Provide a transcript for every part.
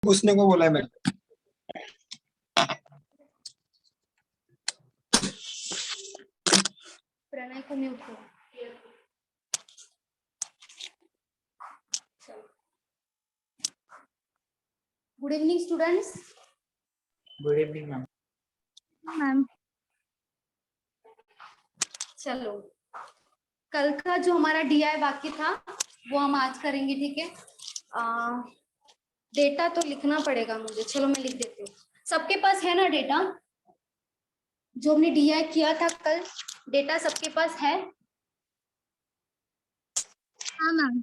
पूछने को बोला है मैंने। प्रणय को म्यूट करो। Good evening students. Good evening ma'am. Ma'am चलो, कल का जो हमारा डीआई बाकी था वो हम आज करेंगे, ठीक है। डेटा तो लिखना पड़ेगा मुझे, चलो मैं लिख देती हूँ। सबके पास है ना डेटा जो हमने डीआई किया था कल? डेटा सबके पास है? हाँ मैम।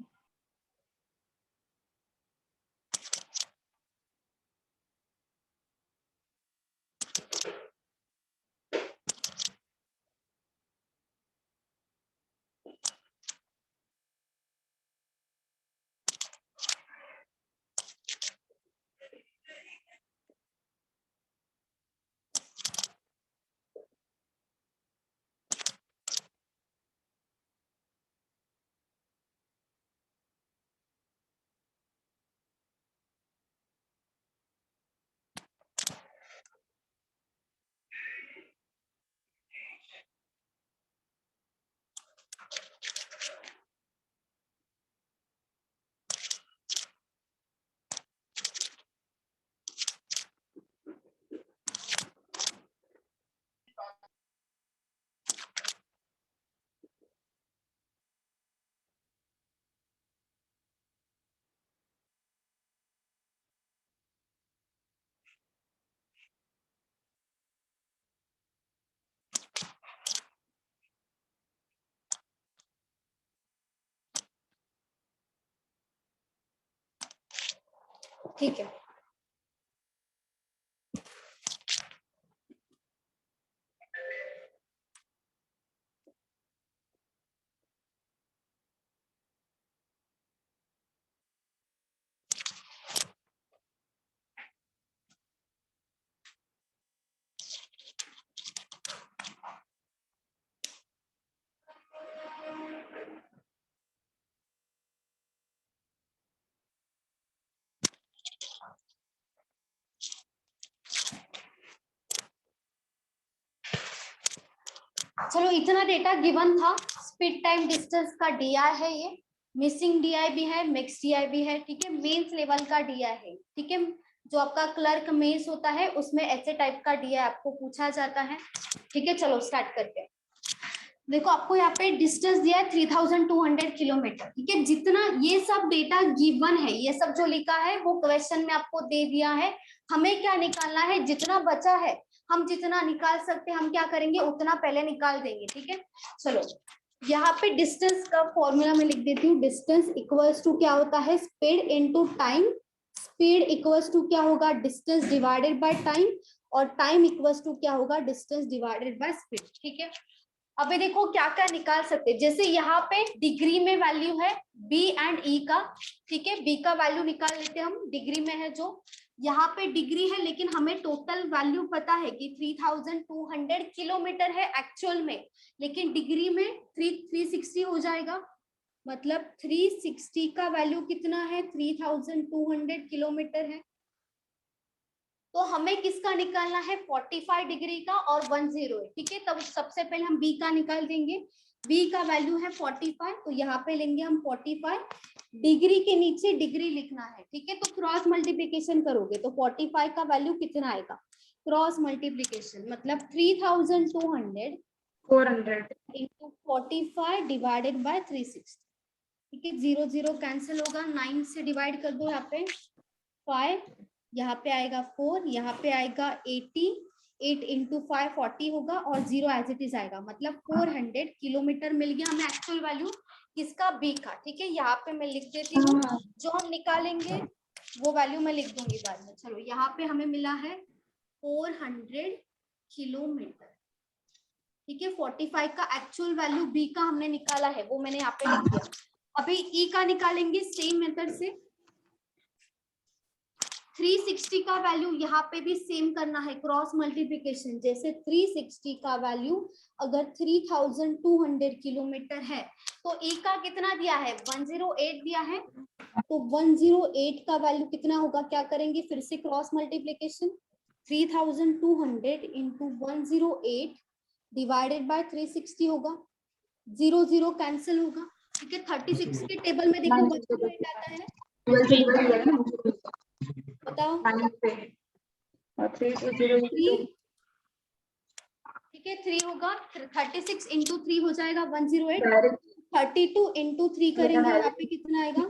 ठीक है। चलो, इतना डेटा गिवन था। स्पीड टाइम डिस्टेंस का डीआई है, ये मिसिंग डीआई भी है, मिक्स डीआई भी है, ठीक है। मेंस लेवल का डीआई है, ठीक है। जो आपका क्लर्क मेंस होता है उसमें ऐसे टाइप का डीआई आपको पूछा जाता है, ठीक है। चलो स्टार्ट करते हैं। देखो, आपको यहाँ पे डिस्टेंस दिया है 3200 किलोमीटर, ठीक है। जितना ये सब डेटा गिवन है, ये सब जो लिखा है वो क्वेश्चन में आपको दे दिया है। हमें क्या निकालना है? जितना बचा है, हम जितना निकाल सकते हैं हम क्या करेंगे, उतना पहले निकाल देंगे, ठीक है। चलो, यहाँ पे डिस्टेंस का फॉर्मूला मैं लिख देती हूँ। डिस्टेंस इक्वल्स टू क्या होता है? Speed into time. Speed equals to क्या होगा? Distance divided by time. और टाइम इक्वल्स टू क्या होगा? डिस्टेंस डिवाइडेड बाय स्पीड, ठीक है। अभी देखो क्या क्या निकाल सकते हैं। जैसे यहाँ पे डिग्री में वैल्यू है बी एंड ई का, ठीक है। बी का वैल्यू निकाल लेते हैं हम, डिग्री में है जो। यहाँ पे डिग्री है लेकिन हमें टोटल वैल्यू पता है कि 3200 किलोमीटर है एक्चुअल में, लेकिन डिग्री में 360 हो जाएगा। मतलब 360 का वैल्यू कितना है? 3200 किलोमीटर है। तो हमें किसका निकालना है? 45 डिग्री का और 108, ठीक है। तब सबसे पहले हम बी का निकाल देंगे। बी का वैल्यू है 45, तो यहाँ पे लेंगे हम 45। डिग्री के नीचे डिग्री लिखना है, ठीक है। तो क्रॉस मल्टीप्लीकेशन करोगे तो 45 का वैल्यू कितना आएगा? क्रॉस मल्टीप्लीकेशन मतलब 3200 400 इंटू 45 डिवाइडेड बाय 360, ठीक है। 0 0 कैंसिल होगा, 9 से डिवाइड कर दो। यहाँ पे 5, यहाँ पे आएगा 4, यहाँ पे आएगा 80, 8 इंटू 5 40 होगा और 0 एज इट इज आएगा। मतलब 400 किलोमीटर मिल गया हमें एक्चुअल वैल्यू किसका? बी का, ठीक है। यहाँ पे मैं लिख देती हूँ, जो हम निकालेंगे वो वैल्यू मैं लिख दूंगी बाद में। चलो, यहाँ पे हमें मिला है 400 किलोमीटर, ठीक है। 45 का एक्चुअल वैल्यू बी का हमने निकाला है, वो मैंने यहाँ पे लिख दिया। अभी ई का निकालेंगे सेम मेथड से। 360 का वैल्यू यहाँ पे भी सेम करना है, क्रॉस मल्टीप्लिकेशन। जैसे 360 का वैल्यू अगर 3200 किलोमीटर है तो ए का कितना दिया है, 108 दिया है, तो 108 का वैल्यू कितना होगा, क्या करेंगे फिर से cross multiplication, 3200 into 108 divided by 360 होगा, 0 कैंसिल होगा। ठीक है, 36 के टेबल में देखो 108 आता है, बताओ 3, ठीक है 3 होगा, 36 इंटू 3 हो जाएगा 108, 32 इंटू 3 करेंगे, यहाँ पे कितना आएगा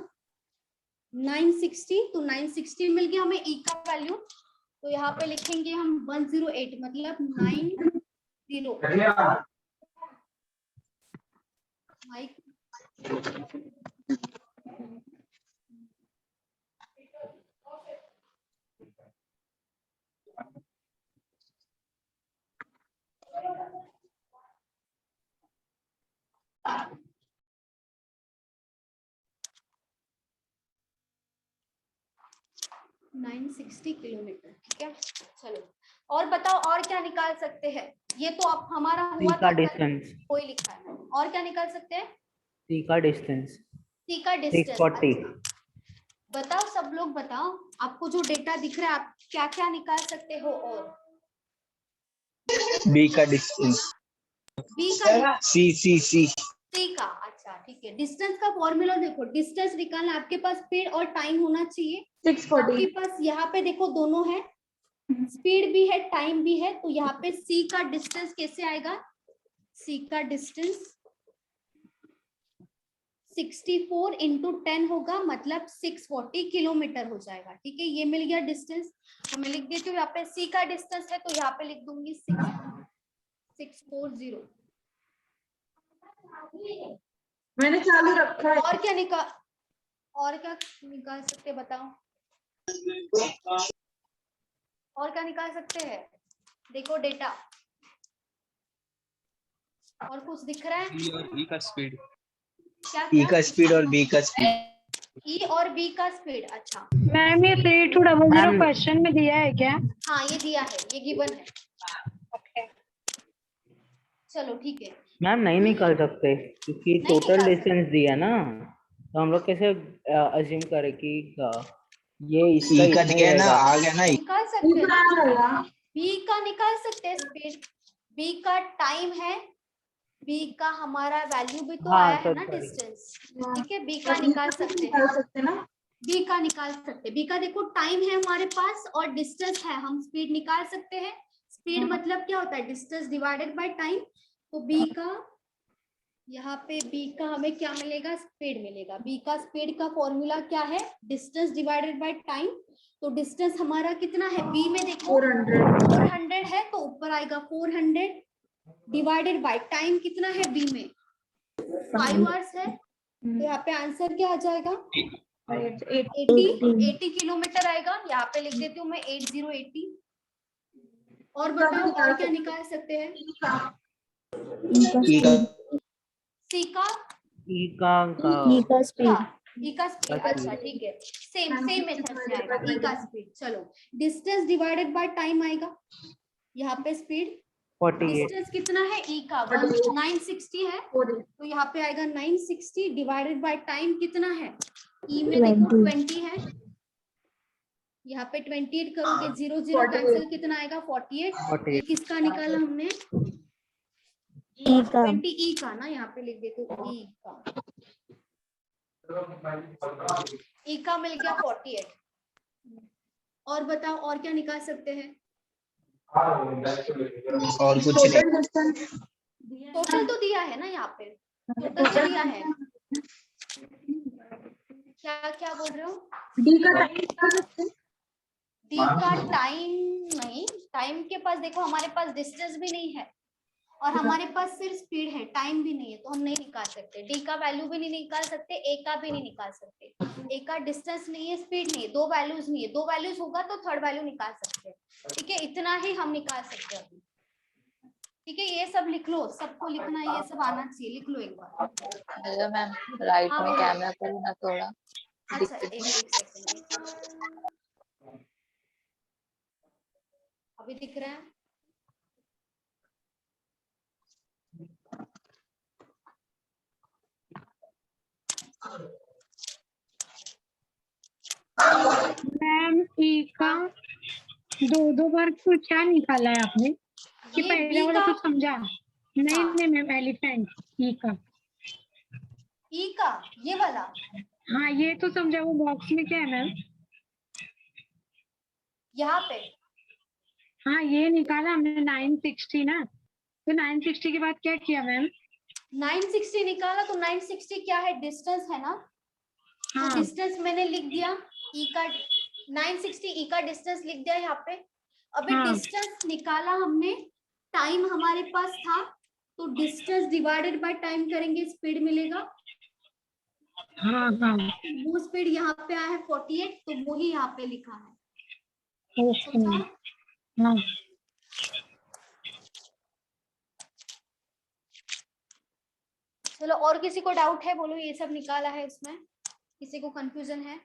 960, तो 960 मिल गया हमें ई का वैल्यू। तो यहाँ पे लिखेंगे हम 108 मतलब 90 960 किलोमीटर। ठीक है, चलो और बताओ और क्या निकाल सकते हैं। ये तो अब हमारा हुआ था डिस्टेंस, कोई लिखा है, और क्या निकाल सकते हैं, सी का डिस्टेंस, सी का डिस्टेंस। 640। बताओ सब लोग बताओ, आपको जो डेटा दिख रहा है आप क्या क्या निकाल सकते हो। और बी का डिस्टेंस, बी का, सी सी का, अच्छा ठीक है। डिस्टेंस का फॉर्मूला देखो, डिस्टेंस निकालना, आपके पास स्पीड और टाइम होना चाहिए। 640 आपके पास यहाँ पे देखो दोनों है, स्पीड भी है टाइम भी है, तो यहाँ पे सी का डिस्टेंस कैसे आएगा, सी का डिस्टेंस 64 इंटू 10 होगा, मतलब 640 किलोमीटर हो जाएगा। ठीक है, ये मिल गया डिस्टेंस। तो मैं लिख देती हूँ यहाँ पे सी का डिस्टेंस है, तो यहाँ पे लिख दूंगी 640। मैंने चालू रखा है। और क्या निकाल सकते हैं बताओ, और क्या निकाल सकते हैं, देखो डेटा और कुछ दिख रहा है, ई और ई का स्पीड, क्या ई का स्पीड और बी का स्पीड, ई और बी का स्पीड। अच्छा मैम ये 3200 क्वेश्चन में दिया है क्या? हाँ ये दिया है, ये गिवन है। चलो ठीक है, मैम नहीं निकाल सकते क्योंकि टोटल डिस्टेंस दिया ना, तो हम लोग कैसे अज्यूम करें कि ये इसका ई का इतना दिया ना, रहेगा। आ गया ना। निकाल सकते हैं, बी का निकाल सकते हैं स्पीड, बी का टाइम है, बी का हमारा वैल्यू भी तो हाँ, आया है तो ना sorry। डिस्टेंस। ठीक है, बी का निकाल सकते हैं ना, बी का निकाल सकते हैं। बी का देखो टाइम है हमारे पास और डिस्टेंस है, हम स्पीड निकाल सकते हैं। स्पीड मतलब क्या होता है, डिस्टेंस डिवाइडेड बाय टाइम। तो बी का यहाँ पे बी का हमें क्या मिलेगा, स्पीड मिलेगा। बी का स्पीड का फॉर्मूला क्या है, डिस्टेंस डिवाइडेड बाय टाइम। तो डिस्टेंस हमारा कितना है, बी में देखो 400 है, तो ऊपर आएगा 400 डिवाइडेड बाय टाइम कितना है बी में 5 आवर्स है, तो यहाँ पे आंसर क्या आ जाएगा 80 किलोमीटर आएगा। यहाँ पे लिख देती हूँ मैं 8080। और बताओ और क्या निकाल सकते हैं, ई का सी का ई का स्पीड, अच्छा ठीक है, सेम मेथड से आएगा ई का स्पीड। चलो डिस्टेंस डिवाइडेड बाय टाइम आएगा, यहाँ पे स्पीड 48। डिस्टेंस कितना है ई का 960 है, तो यहाँ पे आएगा 960 डिवाइडेड बाय टाइम कितना है, ई में देखो 20 है, यहाँ पे 28 करोगे 0 कैंसिल कितना आएगा 48। ये किसका निकाला हमने, 20 ई का ना, यहाँ पे लिख देते ई का, ई का मिल गया 48। और बताओ और क्या निकाल सकते हैं, और कुछ नहीं। टोटल तो दिया है ना, यहाँ पे टोटल तो दिया है। क्या क्या बोल रहे हो, डी का टाइम नहीं, टाइम के पास देखो हमारे पास डिस्टेंस भी नहीं है और हमारे पास सिर्फ स्पीड है, टाइम भी नहीं है, तो हम नहीं निकाल सकते। डी का वैल्यू भी नहीं निकाल सकते, ए का भी नहीं निकाल सकते। ए का डिस्टेंस नहीं है, स्पीड नहीं है, दो वैल्यूज नहीं है, दो वैल्यूज होगा तो थर्ड वैल्यू निकाल सकते हैं। ठीक है, इतना ही हम निकाल सकते हैं। ठीक है, ये सब लिख लो, सबको लिखना है, ये सब आना चाहिए, लिख लो एक बार। हेलो मैम, राइट हाँ, में बोलो। कैमरा करो ना थोड़ा। अच्छा एक सेकंड। अभी दिख रहा है? मैम ई का दो बार तो क्या निकाला है आपने कि ये पहले बी वाला का, तो समझा नहीं हाँ। नहीं मैम एलिफेंट ई का ई का ये वाला, हाँ ये तो समझा वो बॉक्स में क्या है मैम यहाँ पे हाँ ये निकाला हमने 960 ना तो 960 के बाद क्या किया मैम 960 निकाला तो 960 क्या है, डिस्टेंस है ना, तो हाँ डिस्टेंस मैंने लिख दिया ई का, 960 ई का डिस्टेंस लिख दिया यहाँ पे। अभी हाँ। डिस्टेंस निकाला हमने, टाइम हमारे पास था, तो डिस्टेंस डिवाइडेड बाय टाइम करेंगे, स्पीड मिलेगा। हाँ हाँ वो स्पीड यहाँ पे आया है 48, तो वो ही यहाँ पे लिखा है। ओके समझा? हाँ चलो, और किसी को डाउट है बोलो, ये सब निकाला है इसमें, किसी को कंफ्यूजन है?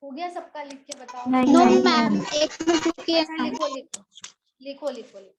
हो गया सबका, लिख के बताओ। नो मैम, एक में रुकिए अच्छा, लिखो लिखो लिखो लिखो लिखो।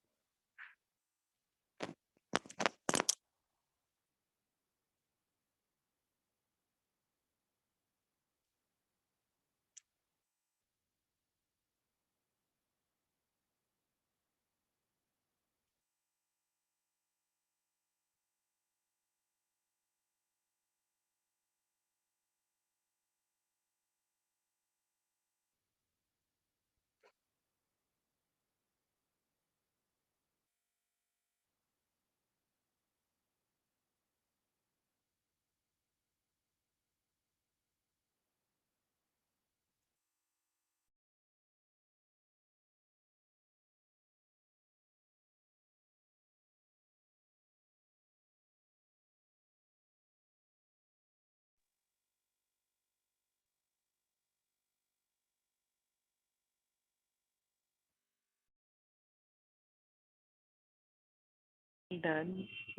Done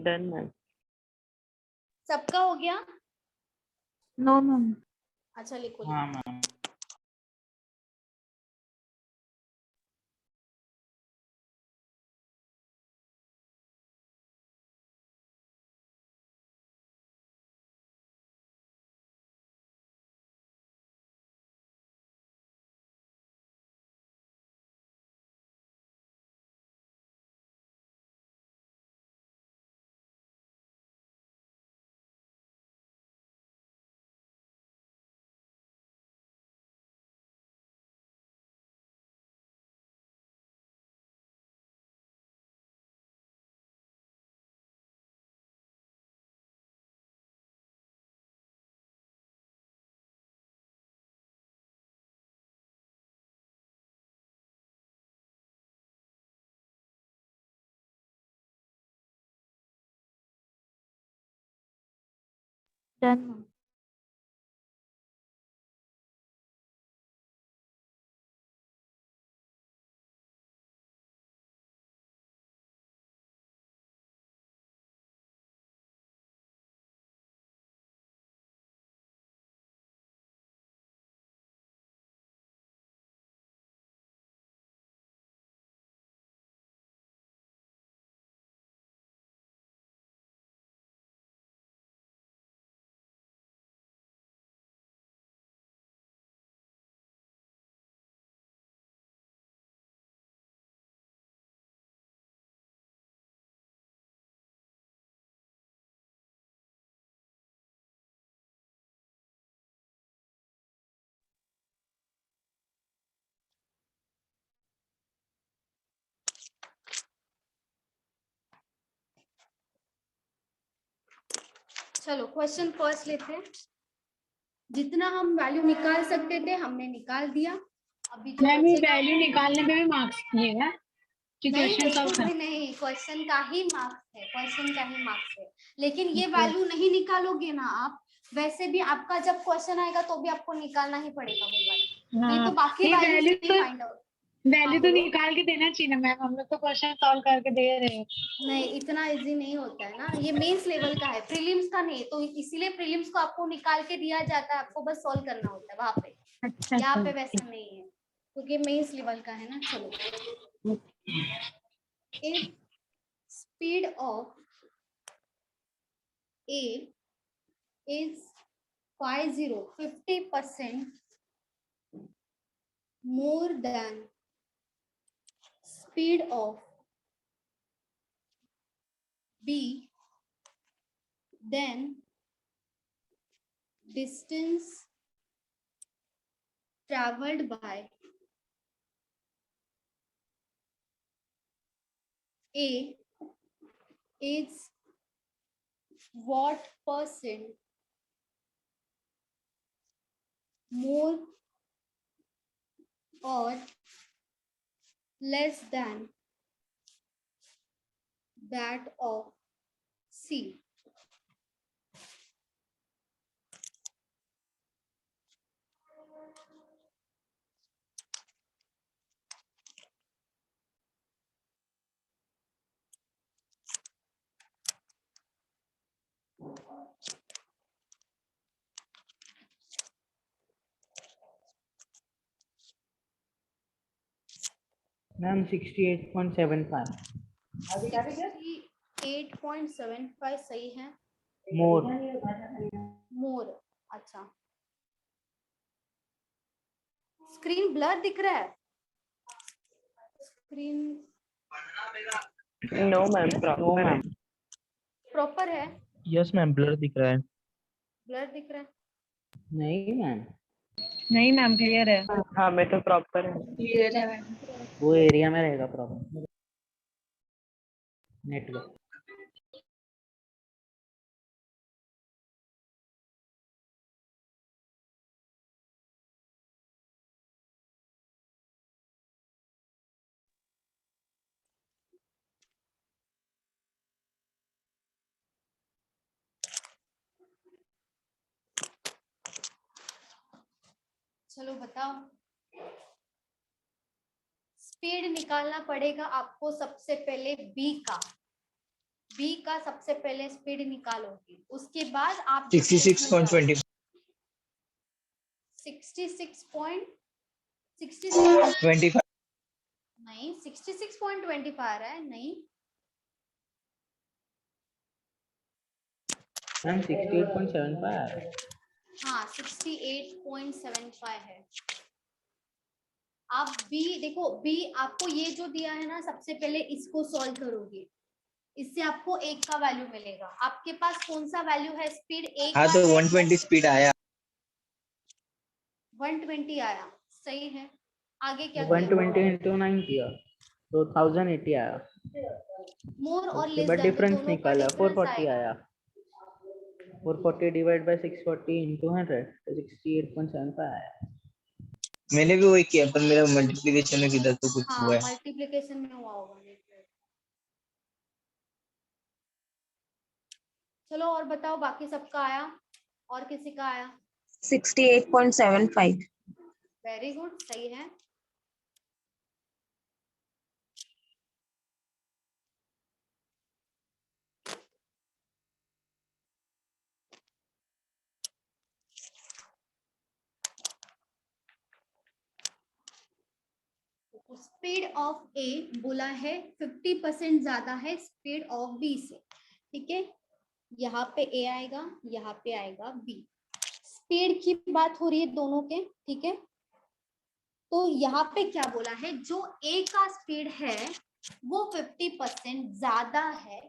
done ma'am. सबका हो गया? No ma'am. अच्छा, लिखो हाँ लिखो। मैम। डन। चलो, क्वेश्चन फर्स्ट लेते हैं। जितना हम वैल्यू निकाल सकते थे हमने निकाल दिया। अभी जो मैम ये बचेगा वैल्यू निकालने पे भी मार्क्स दिएगा कि नहीं, क्वेश्चन सॉल्व बिल्कुल कर। भी नहीं, क्वेश्चन का ही मार्क्स है, क्वेश्चन का ही मार्क्स है। लेकिन ये वैल्यू नहीं निकालोगे ना आप, वैसे भी आपका जब क्वेश्चन आएगा तो भी आपको निकालना ही पड़ेगा वो वैल्यू, नहीं हाँ तो बाकी ये वैल्यू वैल्यू से तो ही फाइंड आउट। वैल्यू तो बोलो। निकाल के देना चाहिए ना मैम, हम लोग तो क्वेश्चन सॉल्व करके दे रहे हैं। नहीं, इतना इजी नहीं होता है ना, ये मेंस लेवल का है, प्रीलिम्स का नहीं, तो इसीलिए प्रीलिम्स को आपको निकाल के दिया जाता है, आपको बस सॉल्व करना होता है वहां पे। अच्छा यहाँ अच्छा। पे वैसा नहीं है क्योंकि मेंस लेवल का है ना। चलो, if speed of A is 50% more than speed of B, then distance traveled by A is what percent more or less than that of C. Ma'am 68.75 68.75 सही है। मोर। मोर, अच्छा। स्क्रीन ब्लर दिख रहा है? Screen no ma'am no proper है। Ma'am. Proper है? Yes ma'am blur दिख रहा है। ब्लर दिख रहा है? नहीं मैम, नहीं मैम क्लियर है। हाँ मैं तो प्रॉपर है। क्लियर है मैम। वो एरिया में रहेगा प्रॉब्लम, नेटवर्क। चलो बताओ, स्पीड निकालना पड़ेगा आपको सबसे पहले बी का सबसे पहले स्पीड निकालोगे, उसके बाद आप 66.20 66.66 25 नहीं, 66.25 है, नहीं मैम 68.75 हाँ 68.75 है। आप बी देखो, बी आपको ये जो दिया है ना, सबसे पहले इसको सॉल्व करोगे, इससे आपको एक का वैल्यू मिलेगा। आपके पास कौन सा वैल्यू है? स्पीड एक हाँ तो 120 स्पीड आया। 120 आया, सही है। आगे क्या 120 into 9 किया तो 1080 आया। मोर और उसके लेस बाद देन, तो डिफरेंस दोनों का निकाला, डिफरेंस 440 आएगा। आया। 440 डिवाइड बाय 640 into 100 तो 68.75 आया। मैंने भी वही किया, पर मेरा मल्टीप्लिकेशन में किधर तो कुछ हाँ हुआ है। मल्टीप्लिकेशन में हुआ होगा। चलो और बताओ, बाकी सबका आया? और किसी का आया? 68.75। वेरी गुड, सही है। स्पीड ऑफ ए बोला है 50% ज्यादा है स्पीड ऑफ बी से, ठीक है। यहाँ पे ए आएगा, यहाँ पे आएगा बी। स्पीड की बात हो रही है दोनों के, ठीक है। तो यहाँ पे क्या बोला है, जो ए का स्पीड है वो 50% ज्यादा है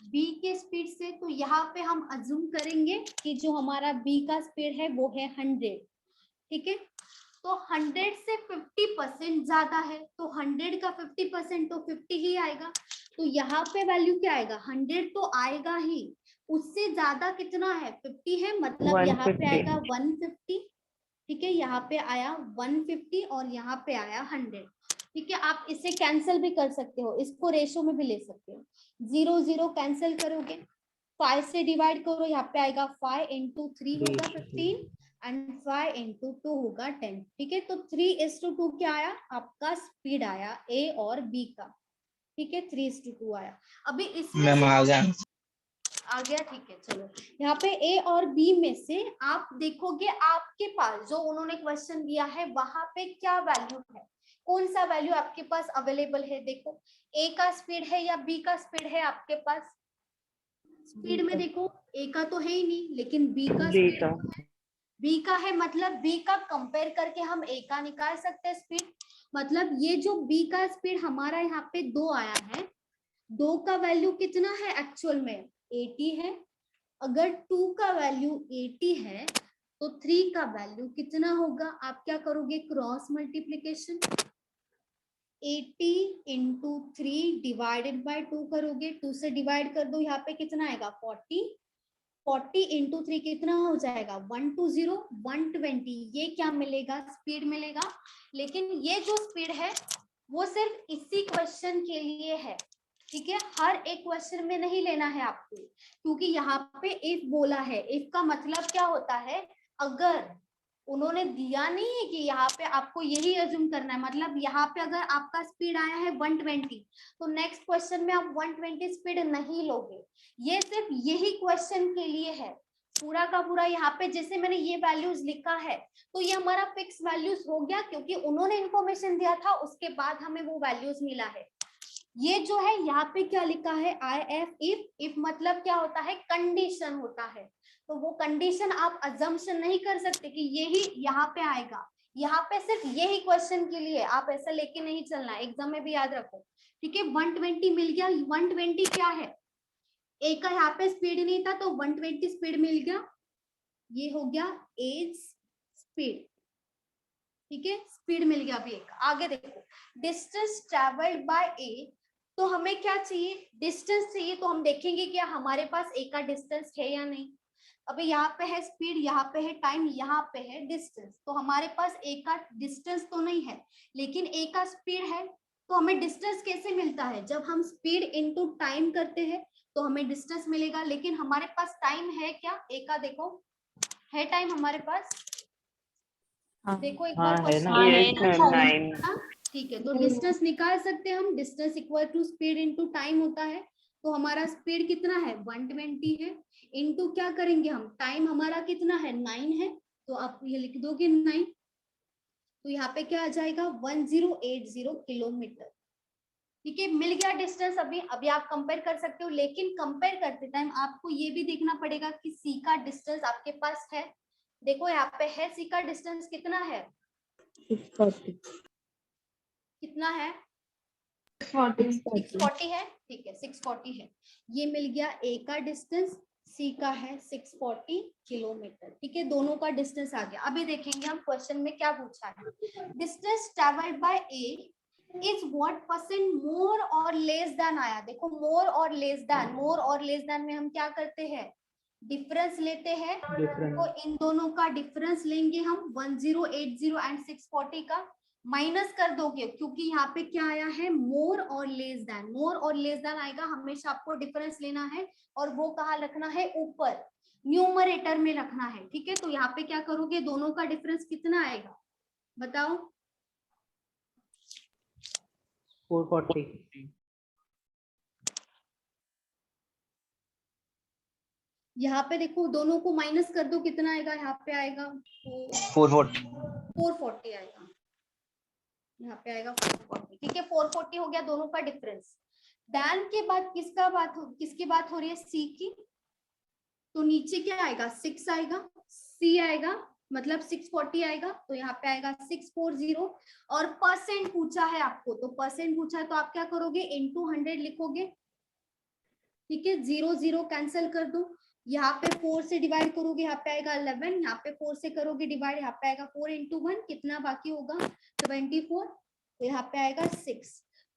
बी के स्पीड से। तो यहाँ पे हम अज्यूम करेंगे कि जो हमारा बी का स्पीड है वो है 100, ठीक है। तो 100 से 50% ज्यादा है, तो 100 का 50% तो 50 ही आएगा। तो यहाँ पे वैल्यू क्या आएगा? 100 तो आएगा ही, उससे ज्यादा कितना है 50 है, मतलब यहाँ पे 150। आएगा 150, ठीक है, यहाँ पे आया 150 और यहाँ पे आया 100, ठीक है। आप इसे कैंसिल भी कर सकते हो, इसको रेशो में भी ले सकते हो। 0 0 कैंसिल करोगे, 5 से डिवाइड करो, यहाँ पे आएगा 5 into 3 होगा 15 एंड 5 into 2 होगा 10, ठीक है। तो 3:2 क्या आया आपका स्पीड आया ए और बी का, ठीक है, 3:2 आया। अभी इसमें मैम आ गया। आ गया, ठीक है। चलो यहाँ पे ए और बी में से आप देखोगे आपके पास जो उन्होंने क्वेश्चन दिया है वहां पे क्या वैल्यू है, कौन सा वैल्यू आपके पास अवेलेबल है। देखो ए का स्पीड है या बी का स्पीड है आपके पास। स्पीड में देखो ए का तो है ही नहीं, लेकिन बी का बी स्पीड का। बी का है, मतलब बी का कंपेयर करके हम ए का निकाल सकते हैं स्पीड। मतलब ये जो बी का स्पीड हमारा यहाँ पे 2 आया है, 2 का वैल्यू कितना है एक्चुअल में 80 है। अगर 2 का वैल्यू 80 है तो 3 का वैल्यू कितना होगा, आप क्या करोगे cross multiplication, 80 into 3 divided by 2 करोगे, 2 से डिवाइड कर दो, यहाँ पे कितना आएगा 40, 40 into 3 कितना हो जाएगा 120 120, ये क्या मिलेगा स्पीड मिलेगा। लेकिन ये जो स्पीड है वो सिर्फ इसी क्वेश्चन के लिए है, ठीक है, हर एक क्वेश्चन में नहीं लेना है आपको, क्योंकि यहाँ पे इफ बोला है। इफ का मतलब क्या होता है, अगर उन्होंने दिया नहीं है कि यहाँ पे आपको यही अज्यूम करना है, मतलब यहाँ पे अगर आपका स्पीड आया है 120 तो नेक्स्ट क्वेश्चन में आप 120 स्पीड नहीं लोगे। ये सिर्फ यही क्वेश्चन के लिए है, पूरा का पूरा यहाँ पे जैसे मैंने ये वैल्यूज लिखा है तो ये हमारा फिक्स वैल्यूज हो गया, क्योंकि उन्होंने इंफॉर्मेशन दिया था उसके बाद हमें वो वैल्यूज मिला है। ये जो है यहाँ पे क्या लिखा है IF इफ मतलब क्या होता है कंडीशन होता है, तो वो कंडीशन आप अजम्पशन नहीं कर सकते कि यही यहाँ पे आएगा। यहाँ पे सिर्फ यही क्वेश्चन के लिए, आप ऐसा लेके नहीं चलना, एग्जाम में भी याद रखो, ठीक है। 120 मिल गया, 120 क्या है ए का यहाँ पे स्पीड नहीं था तो 120 स्पीड मिल गया, ये हो गया एज स्पीड, ठीक है, स्पीड मिल गया। अभी एक आगे देखो डिस्टेंस ट्रेवल्ड बाय ए, तो हमें क्या चाहिए डिस्टेंस चाहिए, तो हम देखेंगे क्या हमारे पास ए का डिस्टेंस है या नहीं। अभी यहाँ पे है स्पीड, यहाँ पे है टाइम, यहाँ पे है डिस्टेंस, तो हमारे पास ए का डिस्टेंस तो नहीं है लेकिन ए का स्पीड है। तो हमें डिस्टेंस कैसे मिलता है, जब हम स्पीड इनटू टाइम करते हैं तो हमें डिस्टेंस मिलेगा, लेकिन हमारे पास टाइम है क्या ए का, देखो है टाइम हमारे पास, देखो एक बार है ना, क्वेश्चन 9। ठीक है। तो डिस्टेंस निकाल सकते हैं हम, distance equal to speed into time होता है, तो हमारा स्पीड कितना है 120 है, इनटू क्या करेंगे हम टाइम हमारा कितना है 9 है, तो आप ये लिख दोगे 9, तो यहाँ पे क्या आ जाएगा 1080 किलोमीटर, ठीक है, मिल गया डिस्टेंस। अभी आप कंपेयर कर सकते हो, लेकिन कंपेयर करते टाइम आपको ये भी देखना पड़ेगा कि सी का डिस्टेंस आपके पास है। देखो यहाँ पे है सी का डिस्टेंस कितना है 640 कितना है 640 640 है, ठीक है 640 है। ये मिल गया ए का डिस्टेंस, सी का है 640 किलोमीटर, ठीक है, दोनों का डिस्टेंस आ गया। अभी देखेंगे हम क्वेश्चन में क्या पूछा है, distance travelled by A is what percent more और लेस देन आया। देखो मोर और लेस देन, मोर और लेस देन में हम क्या करते हैं डिफरेंस लेते हैं, तो इन दोनों का डिफरेंस लेंगे हम 1080 एंड 640 का माइनस कर दोगे, क्योंकि यहाँ पे क्या आया है मोर और लेस देन, मोर और लेस देन आएगा, हमेशा आपको डिफरेंस लेना है और वो कहाँ रखना है ऊपर न्यूमरेटर में रखना है, ठीक है। तो यहाँ पे क्या करोगे दोनों का डिफरेंस कितना आएगा बताओ 440। यहाँ पे देखो दोनों को माइनस कर दो कितना आएगा, यहाँ पे आएगा 440 आएगा, यहाँ पे आएगा 440, ठीक है 440 हो गया दोनों का डिफरेंस। देन के बाद किसकी बात हो रही है सी की, तो नीचे क्या आएगा 6 आएगा, सी आएगा मतलब 640 आएगा, तो यहाँ पे आएगा 640 और परसेंट पूछा है आपको, तो परसेंट पूछा है तो आप क्या करोगे इनटू 100 लिखोगे, ठीक है 0 0 कैंसिल कर दो, यहाँ पे 4 से डिवाइड करोगे यहाँ पे आएगा 11, यहाँ पे 4 से करोगे डिवाइड यहाँ पे आएगा 4 into 1 कितना बाकी होगा 24, तो यहाँ पे आएगा 6,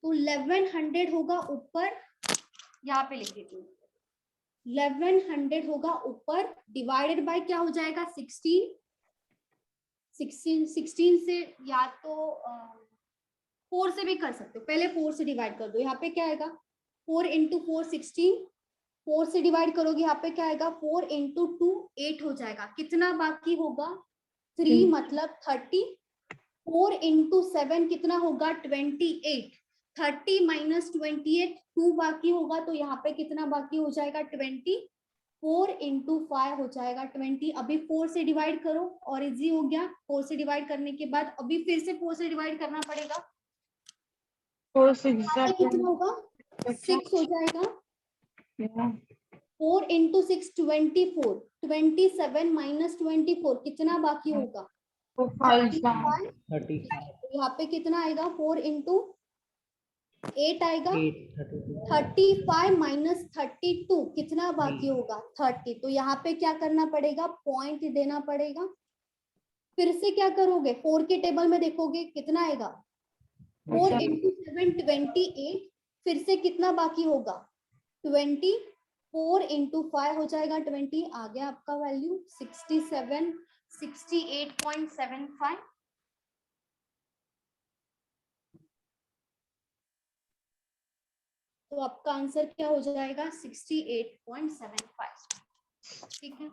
तो 1100 होगा ऊपर, यहाँ पे लिख दीजिए 1100 होगा ऊपर, डिवाइडेड बाय क्या हो जाएगा 16 से, या तो 4 से भी कर सकते हो, पहले 4 से डिवाइड कर दो। यहाँ पे क्या आएगा 4 इंटू 4 16, 4 से डिवाइड करोगे यहाँ पे क्या आएगा 4 इंटू 2 8 हो जाएगा। कितना बाकी होगा 3 मतलब 30, 4 इंटू 7 कितना होगा 28, 30 माइनस 28 2 बाकी होगा, तो यहाँ पे कितना बाकी हो जाएगा 20, 4 इंटू 5 हो जाएगा 20। अभी 4 से डिवाइड करो और इजी हो गया। 4 से डिवाइड करने के बाद अभी फिर से 4 से डिवाइड करना पड़ेगा, 4 6 यहाँ पे कितना होगा 6 हो जाएगा। 4 इंटू 6 24, 27 माइनस 24 कितना बाकी होगा 35। 35 यहाँ पे कितना आएगा 4 इंटू 8 आएगा, 8 35 माइनस 32 कितना बाकी होगा 30। तो यहाँ पे क्या करना पड़ेगा पॉइंट देना पड़ेगा। फिर से क्या करोगे 4 के टेबल में देखोगे कितना आएगा 4 इंटू 7 28, फिर से कितना बाकी होगा 20, 4 इंटू 5 हो जाएगा 20, आ गया आपका वैल्यू 67 68.75। तो आपका आंसर क्या हो जाएगा 68.75। ठीक है,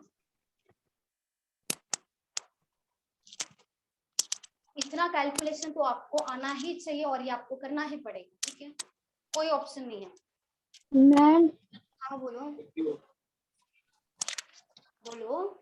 इतना कैलकुलेशन तो आपको आना ही चाहिए और ये आपको करना ही पड़ेगा। ठीक है, कोई ऑप्शन नहीं है। मैम हाँ बोलो बोलो।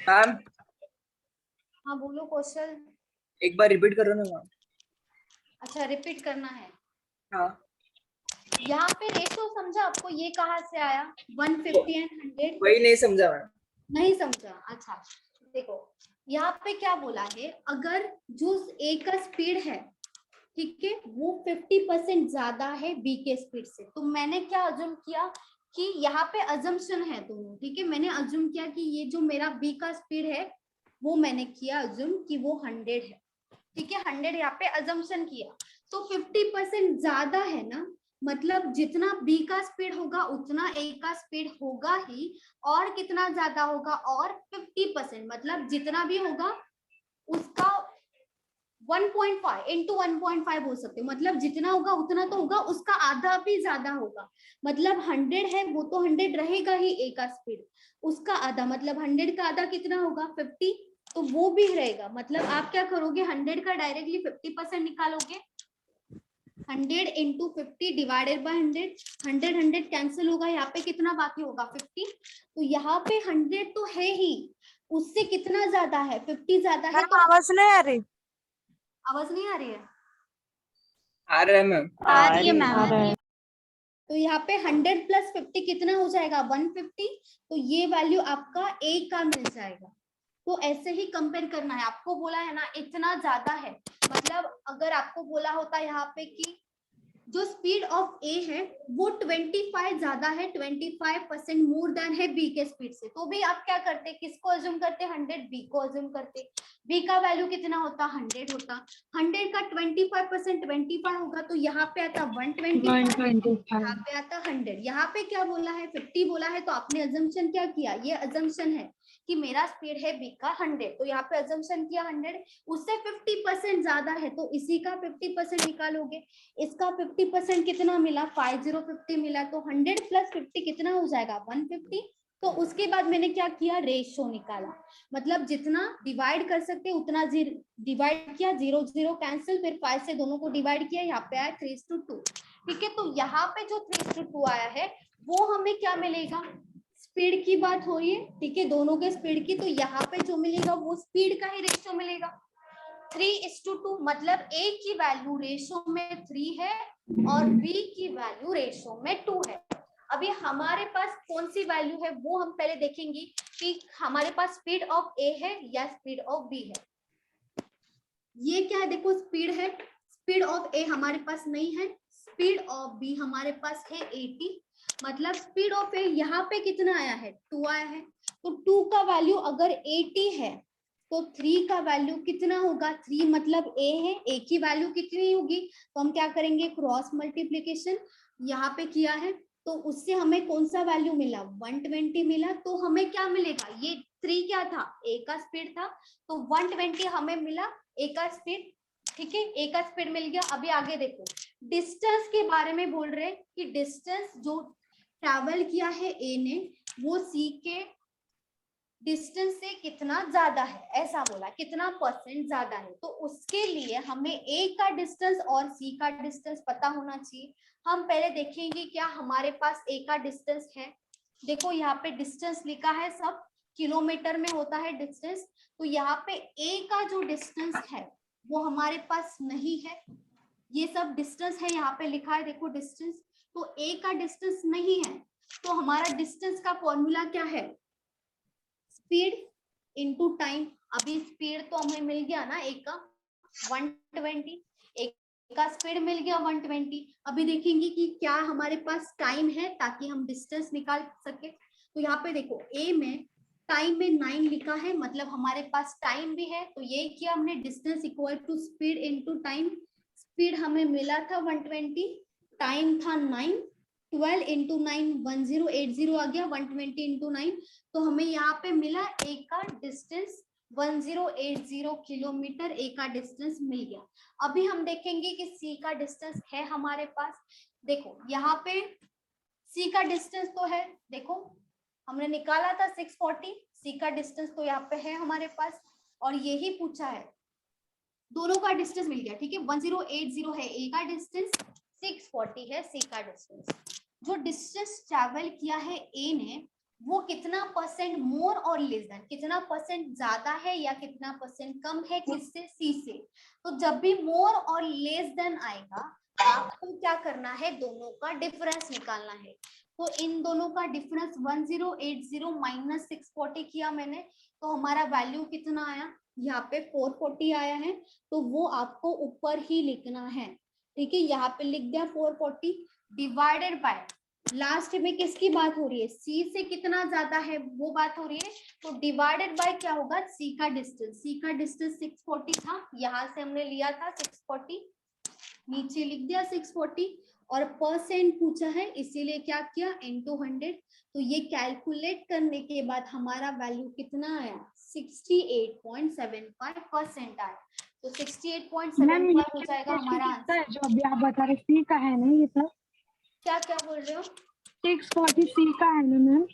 मैम हाँ बोलो कौशल। एक बार रिपीट करो ना मैम। अच्छा रिपीट करना है। हाँ यहाँ पे रेशो समझा आपको, ये कहाँ से आया 150 एंड 100? वही नहीं समझा मैम। नहीं समझा, अच्छा देखो यहाँ पे क्या बोला है, अगर जो ए का स्पीड है ठीक है वो 50% ज्यादा है बी के स्पीड से, तो मैंने क्या अज्यूम किया कि यहाँ पे अजम्पशन है दोनों। ठीक है, मैंने अज्यूम किया कि ये जो मेरा बी का स्पीड है वो मैंने किया अज्यूम कि वो 100 है। ठीक है, 100 यहाँ पे अजम्पशन किया, तो 50% ज्यादा है ना, मतलब जितना बी का स्पीड होगा उतना ए का स्पीड होगा ही, और कितना ज्यादा होगा और 50%, मतलब जितना भी होगा उसका 1.5 इंटू 1.5 हो सकते, मतलब जितना होगा उतना तो होगा, उसका आधा भी ज्यादा होगा। मतलब 100 है वो तो 100 रहेगा ही ए का स्पीड, उसका आधा मतलब 100 का आधा कितना होगा 50, तो वो भी रहेगा। मतलब आप क्या करोगे 100 का डायरेक्टली 50% निकालोगे, 100 इंटू 50 डिवाइडेड बाय 100, 100 कैंसिल होगा, यहाँ पे कितना बाकी होगा 50, तो यहाँ पे 100 तो है ही, उससे कितना ज्यादा है 50 ज्यादा है, तो आवाज नहीं आ रही। आवाज नहीं आ रही है? आ रहा है मैम। आ रही है मैम। तो यहाँ पे 100 प्लस 50 कितना हो जाएगा 150, तो ये वैल्यू आपका ए का मिल जाएगा। तो ऐसे ही कंपेयर करना है, आपको बोला है ना इतना ज्यादा है, मतलब अगर आपको बोला होता यहाँ पे कि जो स्पीड ऑफ ए है वो 25 ज्यादा है, 25% मोर देन है बी के स्पीड से, तो भी आप क्या करते, किसको अज्यूम करते 100, बी को अज्यूम करते। बी का वैल्यू कितना होता 100 होता, 100 का 25% 25 होगा, तो यहाँ पे आता 125, यहाँ पे आता 100। यहाँ पे क्या बोला है 50 बोला है, तो आपने अजम्पशन क्या किया, ये अजम्पशन है कि मेरा स्पीड है बी का 100, तो यहाँ पे अजम्पशन किया 100, उससे 50% ज्यादा है तो इसी का 50% निकालोगे। इसका 50% कितना मिला 5050 मिला, तो 100 प्लस 50 कितना हो जाएगा 150। तो उसके बाद मैंने क्या किया रेशियो निकाला, मतलब जितना डिवाइड कर सकते उतना डिवाइड किया, 0 0 कैंसिल, फिर 5 से दोनों को डिवाइड किया, यहाँ पे आया 3:2। ठीक है, तो यहाँ पे जो 3:2 आया है वो हमें क्या मिलेगा, स्पीड की बात हो रही है ठीक है दोनों के स्पीड की, तो यहाँ पे जो मिलेगा वो स्पीड का ही रेशियो मिलेगा 3:2, मतलब ए की वैल्यू रेशियो में 3 है और बी की वैल्यू रेशियो में 2 है। अभी हमारे पास कौन सी वैल्यू है वो हम पहले देखेंगे कि हमारे पास स्पीड ऑफ ए है या स्पीड ऑफ बी है। ये क्या है, देखो स्पीड है, स्पीड ऑफ ए हमारे पास नहीं है, स्पीड ऑफ बी हमारे पास है 80, मतलब स्पीड ऑफ ए यहाँ पे कितना आया है 2 आया है, तो 2 का वैल्यू अगर 80 है तो 3 का वैल्यू कितना होगा, 3 मतलब ए है, ए की वैल्यू कितनी होगी, तो हम क्या करेंगे क्रॉस मल्टीप्लीकेशन यहाँ पे किया है, तो उससे हमें कौन सा वैल्यू मिला 120 मिला, तो हमें क्या मिलेगा, ये 3 क्या था ए का स्पीड था, तो 120 हमें मिला ए का स्पीड, ठीक है, ए का स्पीड मिल गया। अभी आगे देखो डिस्टेंस के बारे में बोल रहे कि डिस्टेंस जो ट्रैवल किया है ए ने वो सी के डिस्टेंस से कितना ज्यादा है, ऐसा बोला कितना परसेंट ज्यादा है, तो उसके लिए हमें ए का डिस्टेंस और सी का डिस्टेंस पता होना चाहिए। हम पहले देखेंगे क्या हमारे पास ए का डिस्टेंस है, देखो यहाँ पे डिस्टेंस लिखा है सब किलोमीटर में होता है डिस्टेंस, तो यहाँ पे ए का जो डिस्टेंस है वो हमारे पास नहीं है, ये सब डिस्टेंस है यहाँ पे लिखा है, देखो डिस्टेंस, तो ए का डिस्टेंस नहीं है, तो हमारा डिस्टेंस का फॉर्मूला क्या है स्पीड इनटू टाइम। अभी स्पीड तो हमें मिल गया ना एक का 120, एक का स्पीड मिल गया 120। अभी देखेंगे कि क्या हमारे पास टाइम है ताकि हम डिस्टेंस निकाल सके, तो यहाँ पे देखो ए में टाइम में 9 लिखा है, मतलब हमारे पास टाइम भी है, तो ये किया हमने distance equal to speed into time, speed हमें मिला था 120, टाइम था 9, 12 इंटू 9 1080 आ गया, 120 इंटू 9, तो हमें यहाँ पे मिला ए का डिस्टेंस 1080 किलोमीटर ए का डिस्टेंस मिल गया। अभी हम देखेंगे कि सी का डिस्टेंस है हमारे पास, देखो यहाँ पे सी का डिस्टेंस तो है, देखो हमने निकाला था 640, सी का डिस्टेंस तो यहाँ पे है हमारे पास, और यही पूछा है, दोनों का डिस्टेंस मिल गया, ठीक है, 1080 है ए का डिस्टेंस, 640 है सी का डिस्टेंस। जो डिस्टेंस ट्रैवल किया है ए ने वो कितना परसेंट मोर और लेस देन, कितना परसेंट ज्यादा है या कितना परसेंट कम है किससे, सी से, तो जब भी मोर और लेस देन आएगा आपको क्या करना है, दोनों का डिफरेंस निकालना है, तो इन दोनों का डिफरेंस 1080 माइनस 640 किया मैंने, तो हमारा वैल्यू कितना आया, यहाँ पे 440 आया है, तो वो आपको ऊपर ही लिखना है, ठीक है, यहाँ पे लिख दिया 440 डिवाइडेड बाय, लास्ट में किसकी बात हो रही है, सी से कितना ज्यादा है वो बात हो रही है, तो डिवाइडेड बाय क्या होगा, सी का डिस्टेंस, सी का डिस्टेंस 640 था, यहाँ से हमने लिया था 640, नीचे लिख दिया 640, और परसेंट पूछा है इसीलिए क्या किया इनटू 100, तो ये कैलकुलेट करने के बाद हमारा वैल्यू कितना आया 68.75% आया, तो 68.75 हो जाएगा हमारा आंसर। जो अभी आप बता रहे सी का है नहीं ये सब, क्या क्या बोल रहे हो, 640 सी का है ना मैम?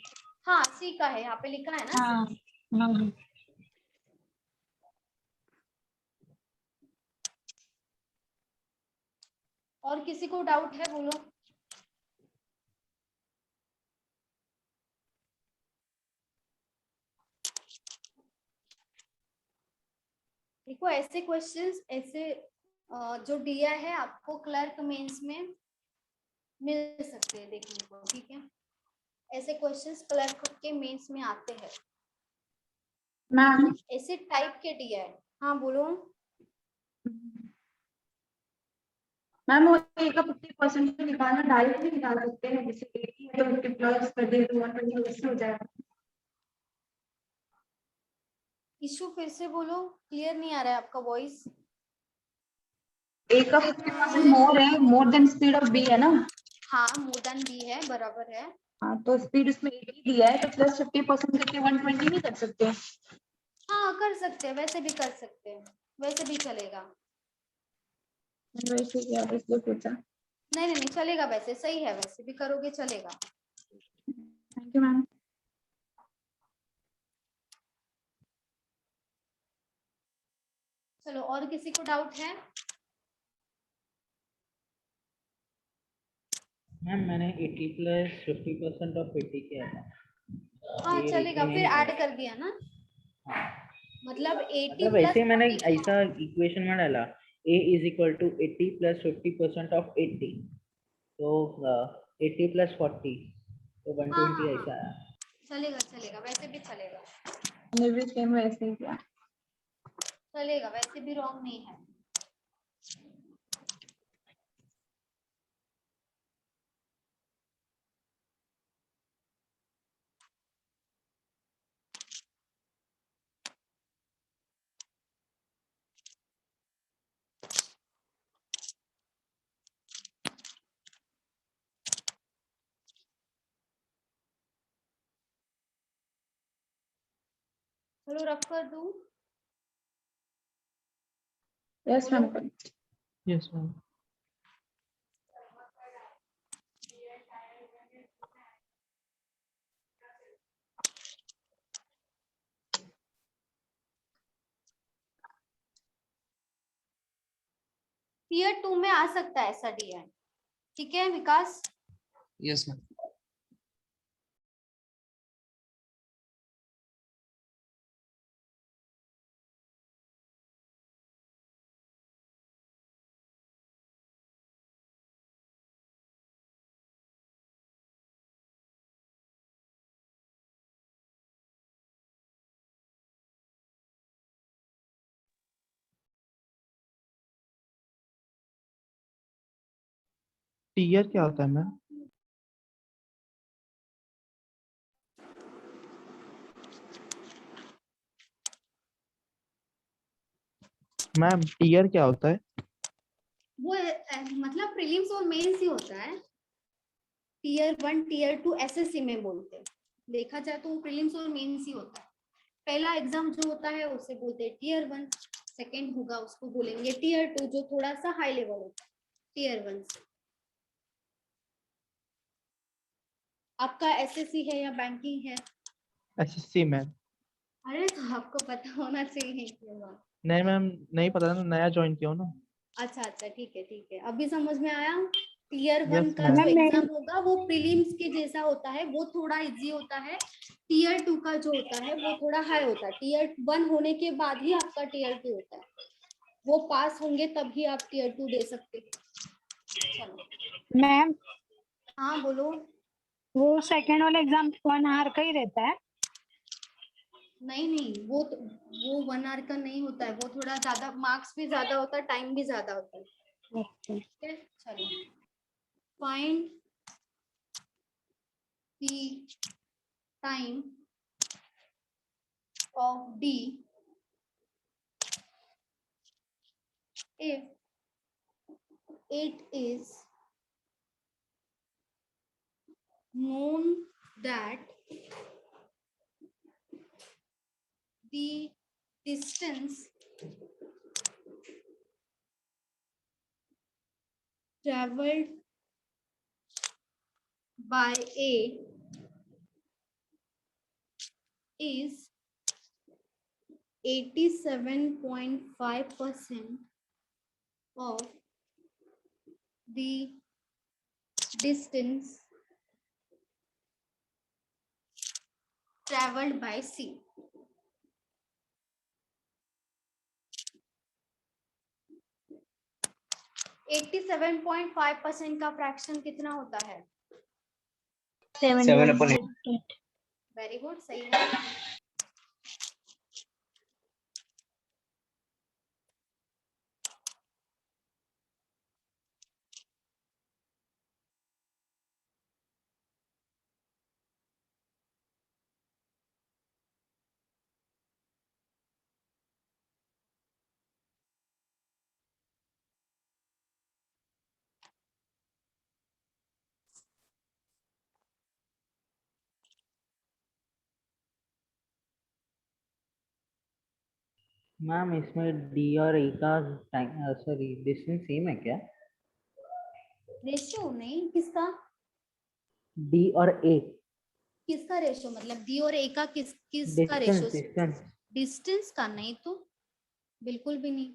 हाँ सी का है, यहाँ पे लिखा है ना। हाँ हाँ। और किसी को डाउट है बोलो। देखो ऐसे क्वेश्चंस ऐसे जो दिया है आपको क्लर्क मेंस में मिल सकते हैं देखने को, ठीक है, ऐसे क्वेश्चंस क्लर्क के मेंस में आते हैं मैम ऐसे टाइप के दिया है। हाँ बोलो। मैम वो ए का 50% निकालना डायरेक्ट भी निकाल सकते हैं, जैसे 80 है तो 50 प्लस कर दे तो 120 उससे हो जाएगा। इशू फिर से बोलो, क्लियर नहीं आ रहा है आपका वॉइस। ए का 50% मोर है, more than speed of B है ना। हाँ मोर देन बी है, बराबर है। हाँ तो स्पीड उसमें 80 दिया है तो प्लस 50% करके 120 नहीं कर सकते? हाँ कर सकते हैं, वैसे भी कर सकते हैं, वैसे भी चलेगा। वैसे क्या इसलिए पूछा। नहीं नहीं नहीं चलेगा, वैसे सही है, वैसे भी करोगे चलेगा। Thank you ma'am. चलो और किसी को डाउट है? मैम मैंने 80 प्लस 50% ऑफ 80 किया था। हाँ ये चलेगा, नहीं फिर है। ऐड कर दिया ना, मतलब 80 मतलब प्लस ऐसे मैंने 40 था। ऐसा इक्वेशन में डाला a is equal to 80 plus 50% of 80, तो 80 प्लस 40 तो हाँ, 120 हाँ, ऐसा आया। चलेगा चलेगा, वैसे भी चलेगा, मैंने भी सेम वैसे ही किया। चलेगा, वैसे भी रॉन्ग नहीं है। चलो रफ कर दूं। Yes ma'am. Yes ma'am. Tier 2 में आ सकता है ऐसा डीआई, ठीक है विकास? Yes ma'am. टीयर क्या होता है मैम? मैम टीयर क्या होता है? वो मतलब प्रीलिम्स और मेंस ही होता है। टीयर 1 टीयर 2 एसएससी में बोलते हैं, देखा जाए तो वो प्रीलिम्स और मेंस ही होता है। पहला एग्जाम जो होता है उसे बोलते हैं टीयर 1, सेकंड होगा उसको बोलेंगे टीयर 2, जो थोड़ा सा हाई लेवल होता है टीयर 1 से। आपका एसएससी है या बैंकिंग है? SSC ma'am. अरे तो आपको पता होना चाहिए ये बात। नहीं मैम, नहीं पता ना, नया ज्वाइन किया हूँ ना। अच्छा अच्छा, ठीक है, अभी समझ में आया। टीयर 1 Yes, का ma'am. जो एग्जाम होगा वो प्रीलिम्स के जैसा होता है, वो थोड़ा इजी होता है। टीयर 2 का जो होता है वो थोड़ा हाई होता है। टीयर 1 होने के बाद ही आपका टीयर 2 होता है, वो पास होंगे तभी आप टीयर 2 दे सकते हैं। चलो मैम हाँ बोलो। वो सेकंड वाला एग्जाम 1 आवर का ही रहता है? नहीं वो 1 आवर का नहीं होता है, वो थोड़ा ज्यादा, मार्क्स भी ज्यादा होता है, टाइम भी ज्यादा होता है। अच्छा। ठीक है चलो, find the time of D if it is known that the distance traveled by A is 87.5% of the distance traveled by C. Eighty 7.5% का फ्रैक्शन कितना होता है? 7/8। वेरी गुड, सही है। मैम इसमें डी और ए का टाइम, सॉरी, डिस्टेंस सेम है क्या? रेशियो नहीं, किसका? डी और ए किसका रेशियो मतलब डी और ए का किसका डिस्टेंस रेशियो? डिस्टेंस डिस्टेंस का नहीं तो, बिल्कुल भी नहीं।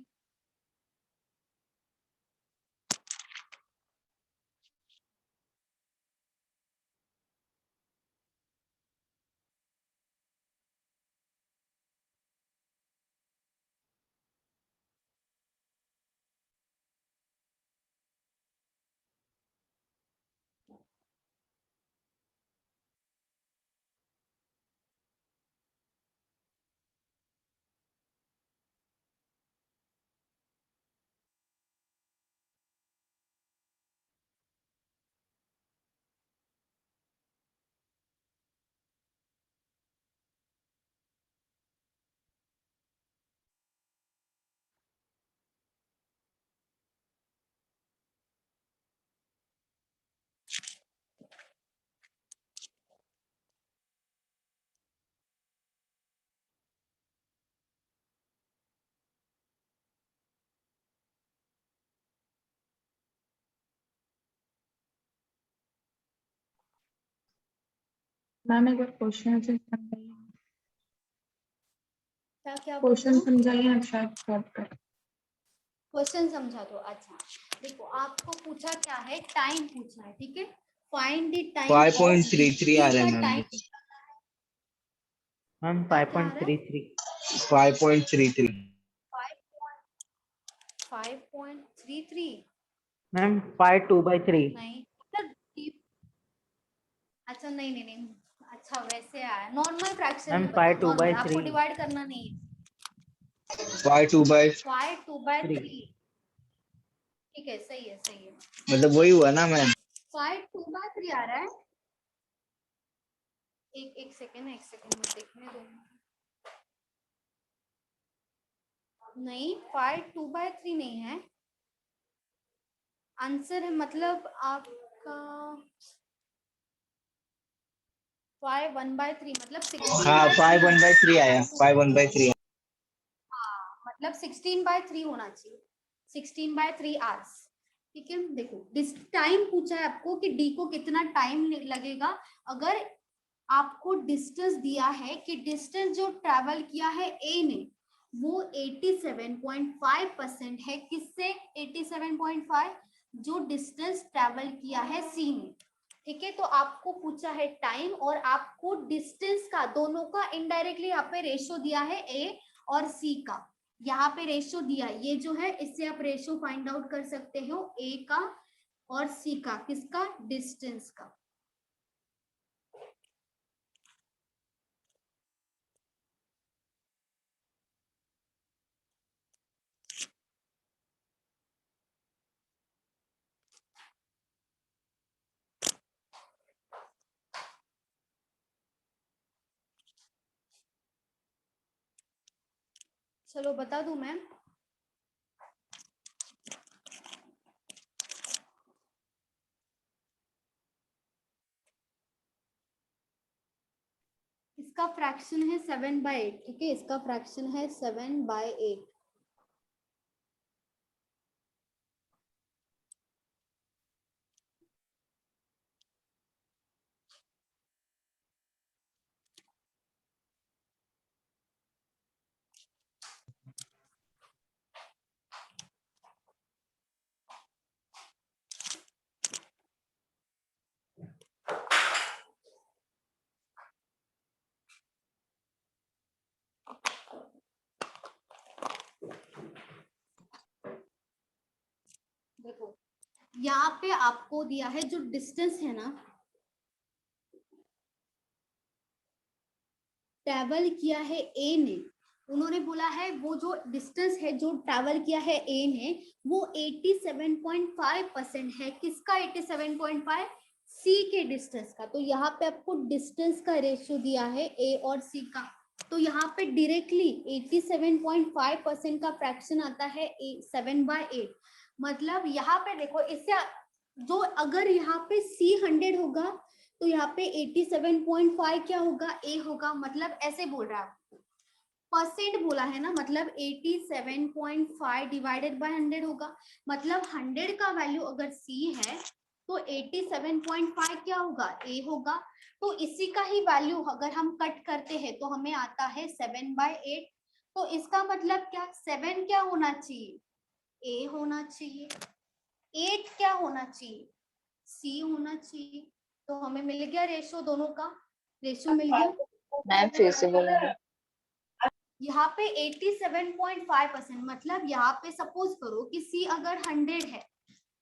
मैम एक बार क्वेश्चन से समझाइए। क्या बोल रहे क्वेश्चन हो? समझाइए आप शायद सॉल्व कर। क्वेश्चन समझा दो। अच्छा देखो, आपको पूछा क्या है, टाइम पूछा है, ठीक है। फाइंड द टाइम 5.33 आ रहा है मैम। मैम क्या क्या आ रहा है? 5.33 5.33 5.33 मैम 5/2/3 नहीं मतलब अच्छा नहीं नहीं नहीं, अच्छा वैसे आया, नॉर्मल फ्रैक्शन मैम में बताओ, नॉर्मल, 5/2/3 आपको डिवाइड करना नहीं है। 5/2 5/2/3 ठीक है, सही है सही है। मतलब वही हुआ ना मैम। 5/2/3 आ रहा है। एक सेकेंड मुझे देखने दो। नहीं 5/2/3 नहीं है आंसर, है मतलब आपका 5/1/3 मतलब 16/3 हाँ 5/1/3 आया, 5/1/3। हाँ मतलब 16/3 होना चाहिए, 16/3 आवर्स, ठीक है। देखो टाइम पूछा है आपको कि डी को कितना टाइम लगेगा। अगर आपको डिस्टेंस दिया है कि डिस्टेंस जो ट्रैवल किया है ए ने वो 87.5% है, किससे 87.5, जो डिस्टेंस ट्रैवल किया है सी ने, ठीक है। तो आपको पूछा है टाइम और आपको डिस्टेंस का, दोनों का इनडायरेक्टली यहाँ पे रेशियो दिया है ए और सी का, यहाँ पे रेशियो दिया, ये जो है इससे आप रेशियो फाइंड आउट कर सकते हो ए का और सी का, किसका, डिस्टेंस का। चलो बता दूं मैम। इसका फ्रैक्शन है 7/8, ठीक है, इसका फ्रैक्शन है 7/8। देखो यहाँ पे आपको दिया है जो डिस्टेंस है ना, ट्रैवल किया है ए ने, उन्होंने बोला है वो जो डिस्टेंस है जो ट्रैवल किया है ए ने वो 87.5% है, किसका 87.5, सी के डिस्टेंस का। तो यहाँ पे आपको डिस्टेंस का रेशियो दिया है ए और सी का, तो यहाँ पे डायरेक्टली 87.5% का फ्रैक्शन आता है 7/8। मतलब यहाँ पे देखो, इससे जो अगर यहाँ पे सी 100 होगा तो यहाँ पे 87.5 क्या होगा, ए होगा। मतलब ऐसे बोल रहा है, परसेंट बोला है ना, मतलब 87.5 डिवाइडेड बाय 100 होगा। मतलब 100 का वैल्यू अगर सी है तो 87.5 क्या होगा, ए होगा। तो इसी का ही वैल्यू अगर हम कट करते हैं तो हमें आता है 7/8। तो इसका मतलब क्या, 7 क्या होना चाहिए, ए होना चाहिए, 8 क्या होना चाहिए, सी होना चाहिए। तो हमें मिल गया रेशियो, दोनों का रेशियो मिल गया। मैम फिर से बोला। यहाँ पे 87.5%, मतलब यहाँ पे सपोज करो कि सी अगर 100 है,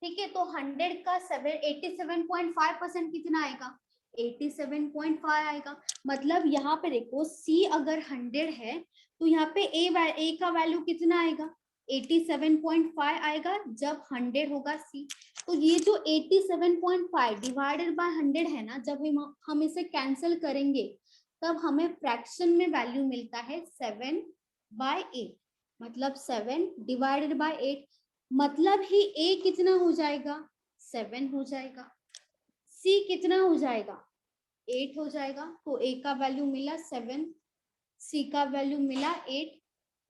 ठीक है, तो 100 का 87.5% कितना आएगा, 87.5 आएगा। मतलब यहाँ पे देखो सी अगर 100 है तो यहाँ पे ए का वैल्यू कितना आएगा, 87.5 आएगा जब 100 होगा सी। तो ये जो 87.5 डिवाइडेड बाय 100 है ना, जब हम इसे कैंसिल करेंगे तब हमें फ्रैक्शन में वैल्यू मिलता है 7/8। मतलब 7 डिवाइडेड बाय 8, मतलब ही ए कितना हो जाएगा, 7 हो जाएगा, सी कितना हो जाएगा, 8 हो जाएगा। तो ए का वैल्यू मिला 7, सी का वैल्यू मिला 8,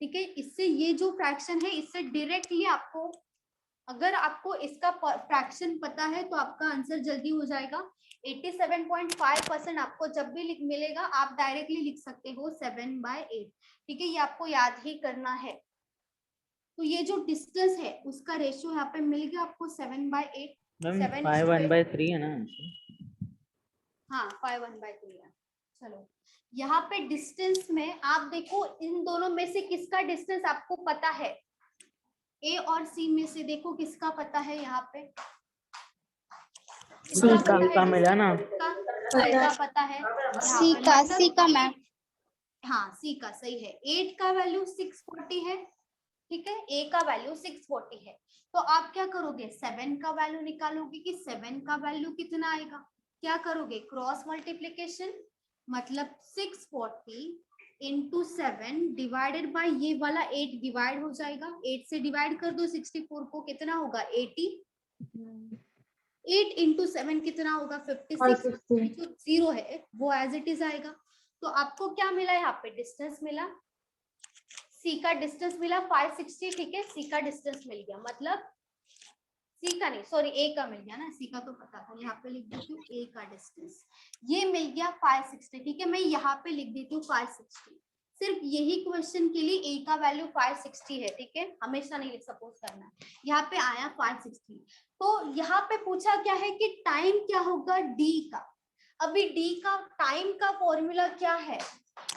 ठीक है। इससे ये जो फ्रैक्शन है इससे डायरेक्टली आपको अगर आपको इसका फ्रैक्शन पता है तो आपका आंसर जल्दी हो जाएगा। 87.5% आपको जब भी मिलेगा आप डायरेक्टली लिख सकते हो 7/8। ठीक है, ये आपको याद ही करना है। तो ये जो डिस्टेंस है उसका रेशियो यहाँ पे मिल गया आपको 7/8। मैम 7 5 1/3 है ना? हाँ 5 1/3 है। चलो यहाँ पे डिस्टेंस में आप देखो इन दोनों में से किसका डिस्टेंस आपको पता है? ए और सी में से देखो किसका पता है यहाँ पे? सी का मिला ना? किसका पता है? सी का मैम। हाँ सी का सही है। 8 का वैल्यू 640 है। ठीक है, ए का वैल्यू 640 है। तो आप क्या करोगे? 7 का वैल्यू निकालोगे कि 7 का वैल्यू कितना आएगा? क्या करोगे? क्रॉस मल्टीप्लीकेशन, मतलब 640 इंटू 7 डिवाइडेड बाय ये वाला 8 डिवाइड हो जाएगा। 8 से डिवाइड कर दो 64 को, कितना होगा? 80। 8 इंटू 7 कितना होगा? 56। जो 0 है वो एज इट इज आएगा। तो आपको क्या मिला यहाँ पे? डिस्टेंस मिला। सी का डिस्टेंस मिला 560। ठीक है, सी का डिस्टेंस मिल गया, मतलब सी का नहीं सॉरी ए का मिल गया ना, सी का तो पता था। यहाँ पे लिख देती हूँ ए का डिस्टेंस, ये मिल गया 560। ठीक है, मैं यहाँ पे लिख देती हूँ 560। सिर्फ यही क्वेश्चन के लिए ए का वैल्यू 560 है। ठीक है, हमेशा नहीं सपोज करना है। यहाँ पे आया 560। तो यहाँ पे पूछा क्या है कि टाइम क्या होगा डी का। अभी डी का टाइम का फॉर्मूला क्या है?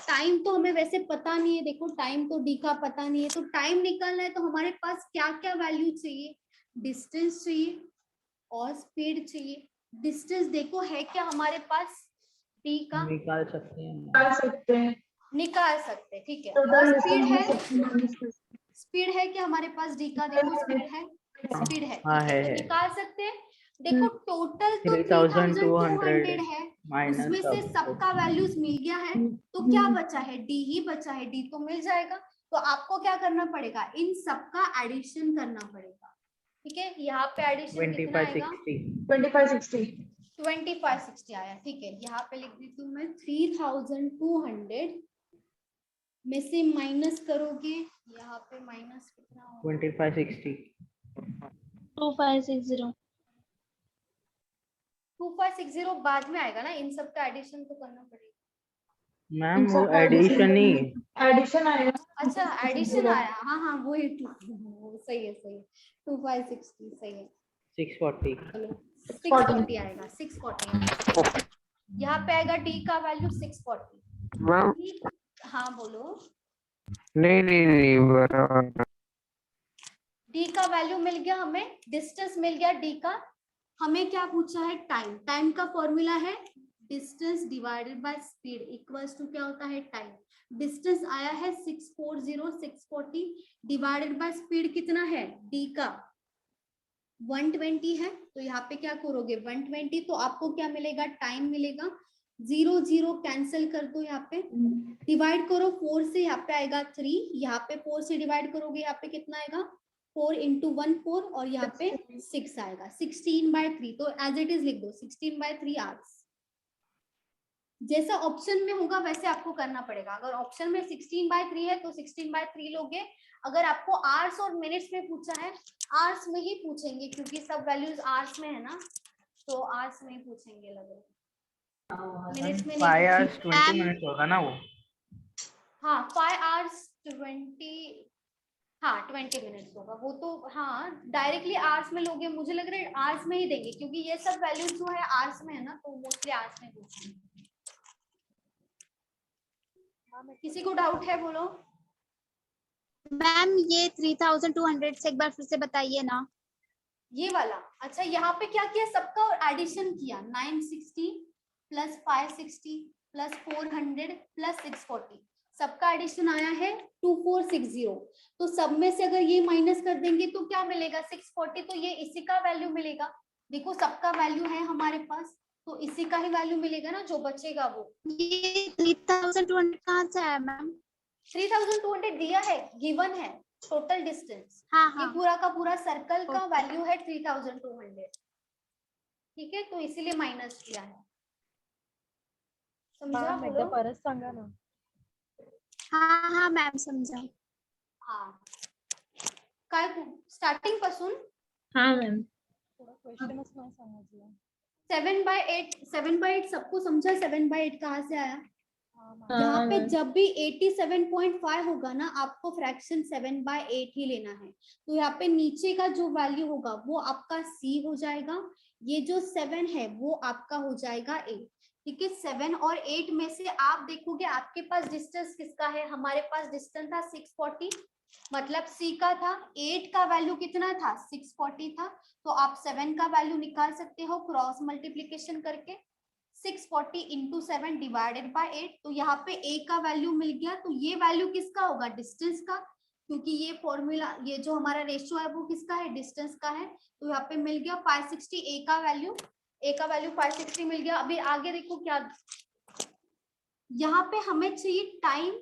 टाइम तो हमें वैसे पता नहीं है। देखो टाइम तो डी का पता नहीं है, तो टाइम निकालना है तो हमारे पास क्या क्या वैल्यू चाहिए? डिस्टेंस चाहिए और स्पीड चाहिए। डिस्टेंस देखो है क्या हमारे पास डी का? निकाल सकते हैं। निकाल सकते हैं। ठीक है, और स्पीड है? स्पीड है क्या हमारे पास डी का? देखो स्पीड है, स्पीड है। हाँ, ठीक है, तो है। निकाल सकते हैं। देखो टोटल तो 3200 है, माइनस उसमें से सबका वैल्यूज मिल गया है, तो क्या बचा है? डी ही बचा है। डी तो मिल जाएगा। तो आपको क्या करना पड़ेगा? इन सबका एडिशन करना पड़ेगा। ठीक है, यहाँ पे एडिशन कितना आएगा? 2560 आया। ठीक है, यहाँ पे लिख देती हूँ मैं 3200 में से माइनस करोगे, यहाँ पे माइनस कितना होगा? 2560 2560 2560 बाद में आएगा ना, इन सब का एडिशन तो करना पड़ेगा। मैम वो एडिशन ही। एडिशन आएगा। अच्छा एडिशन आया, हाँ हाँ वो ही सही है, सही है। 2560 सही है। 640 चलो 640 आएगा, 640 यहाँ पे आएगा। डी का वैल्यू 640। हाँ बोलो। नहीं बराबर। डी का वैल्यू मिल गया हमें, डिस्टेंस मिल गया डी का। हमें क्या पूछा है? टाइम। टाइम का फॉर्मूला है distance divided by speed equals to क्या होता है? टाइम। डिस्टेंस आया है 640 डिवाइडेड बाय स्पीड कितना है? डी का 120 है। तो यहाँ पे क्या करोगे? 120, तो आपको क्या मिलेगा? टाइम मिलेगा। 0 0 कैंसिल कर दो, यहाँ पे डिवाइड करो 4 से, यहाँ पे आएगा 3। यहाँ पे 4 से डिवाइड करोगे, यहाँ पे कितना आएगा? 4 इंटू 1 4, और यहाँ पे 6 आएगा। 16/3, तो एज इट इज लिख दो 16/3 आवर्स। जैसा ऑप्शन में होगा वैसे आपको करना पड़ेगा। अगर ऑप्शन में 16/3 है तो 16/3 लोगे। अगर आपको आवर्स और मिनट्स में पूछा है, आवर्स में ही पूछेंगे क्योंकि सब वैल्यूज आवर्स में है ना, तो आवर्स में ही पूछेंगे। लग रहा है मिनट्स में 5 नहीं। hours 20 मिनट होगा ना वो? हाँ 5 hours 20, हाँ 20 मिनट्स होगा वो तो। हाँ डायरेक्टली आवर्स में लोगे, मुझे लग रहा है आवर्स में ही देंगे क्योंकि ये सब वैल्यूज जो है आवर्स में है ना, तो मोस्टली आवर्स में पूछेंगे। किसी को डाउट है बोलो। मैम ये 3200 से एक बार फिर से बताइए ना। ये वाला अच्छा, यहाँ पे क्या किया? सबका एडिशन किया। 960 प्लस 560 प्लस 400 प्लस 640, सबका एडिशन आया है 2460। तो सब में से अगर ये माइनस कर देंगे तो क्या मिलेगा? 640। तो ये इसी का वैल्यू मिलेगा। देखो सबका वैल्यू है हमारे पास, तो इसी का ही वैल्यू मिलेगा ना, जो बचेगा वो। ये 3200 कहाँ से आया मैम? 3200 दिया है, गिवन है टोटल डिस्टेंस। हाँ ये हाँ पूरा का पूरा सर्कल का वैल्यू है 3200। ठीक है, तो इसीलिए माइनस किया है। समझा? बोलो। परत सांगा ना. हाँ मैम समझा. हाँ काय स्टार्टिंग पासून हाँ मैम। 7/8 सबको समझा 7/8 कहाँ से आया? यहाँ हाँ पे मैम। जब भी 87.5 होगा ना, आपको फ्रैक्शन 7/8 ही लेना है। तो यहाँ पे नीचे का जो वैल्यू होगा वो आपका C हो जाएगा, ये जो 7 है वो आपका हो जाएगा 8। ठीक है, 7 और 8 में से आप देखोगे आपके पास डिस्टेंस किसका है? हमारे पास डिस्टेंस था 640, मतलब C का था। 8 का वैल्यू कितना था? 640 था। तो आप 7 का वैल्यू निकाल सकते हो क्रॉस मल्टीप्लीकेशन करके। 640 इंटू 7 डिवाइडेड बाय 8। तो यहाँ पे A का वैल्यू मिल गया। तो ये वैल्यू किसका होगा? डिस्टेंस का, क्योंकि ये फॉर्मूला, ये जो हमारा रेशियो है वो किसका है? डिस्टेंस का है। तो यहाँ पे मिल गया 560 A का वैल्यू। A का वैल्यू 560 मिल गया। अभी आगे देखो क्या, यहाँ पे हमें चाहिए टाइम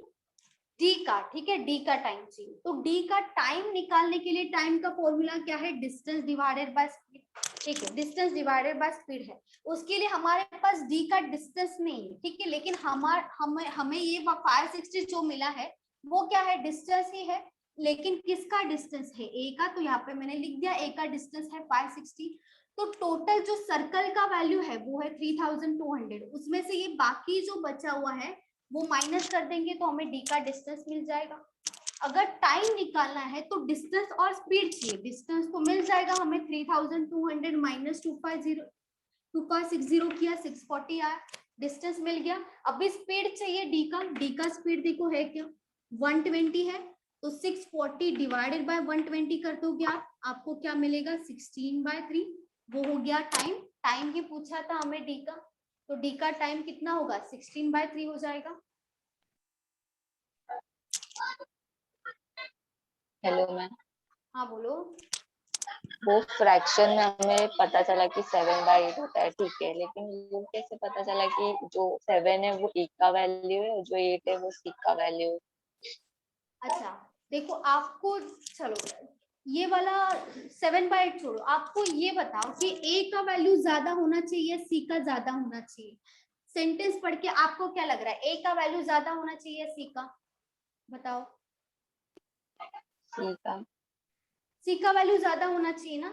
D का। ठीक है, D का टाइम चाहिए। तो D का टाइम निकालने के लिए टाइम का फॉर्मूला क्या है? Distance divided by speed. ठीक है, डिस्टेंस डिवाइडेड बाय स्पीड है। उसके लिए हमारे पास D का डिस्टेंस नहीं है। ठीक है, लेकिन हमें ये 560 जो मिला है वो क्या है? डिस्टेंस ही है। लेकिन किसका डिस्टेंस है? A का। तो यहाँ पे मैंने लिख दिया A का डिस्टेंस है 560। तो टोटल जो सर्कल का वैल्यू है वो है 3200। उसमें से ये बाकी जो बचा हुआ है वो माइनस कर देंगे तो हमें D का डिस्टेंस मिल जाएगा। अगर टाइम निकालना है तो डिस्टेंस और स्पीड चाहिए। डिस्टेंस तो मिल जाएगा हमें 3200 माइनस 2560 किया 640 आया, डिस्टेंस मिल गया। अभी स्पीड चाहिए D का। D का स्पीड देखो है क्या? 120 है। तो 640 डिवाइडेड बाय 120 कर दोगे आप, आपको क्या मिलेगा? 16/3। वो हो गया टाइम। टाइम ही पूछा था हमें D का। तो D का टाइम कितना होगा? 16/3 हो जाएगा। हेलो मैम, हाँ बोलो। वो फ्रैक्शन में हमें पता चला कि 7/8 होता है, ठीक है, लेकिन वो कैसे पता चला कि जो 7 है वो A का वैल्यू है और जो 8 है वो C का वैल्यू है? अच्छा देखो, आपको चलो ये वाला 7/8 छोड़ो, आपको ये बताओ कि A का वैल्यू ज्यादा होना चाहिए C का ज्यादा होना चाहिए? सेंटेंस पढ़ के आपको क्या लग रहा है? A का वैल्यू ज्यादा होना चाहिए C का? बताओ। C का। C का वैल्यू ज्यादा होना चाहिए ना,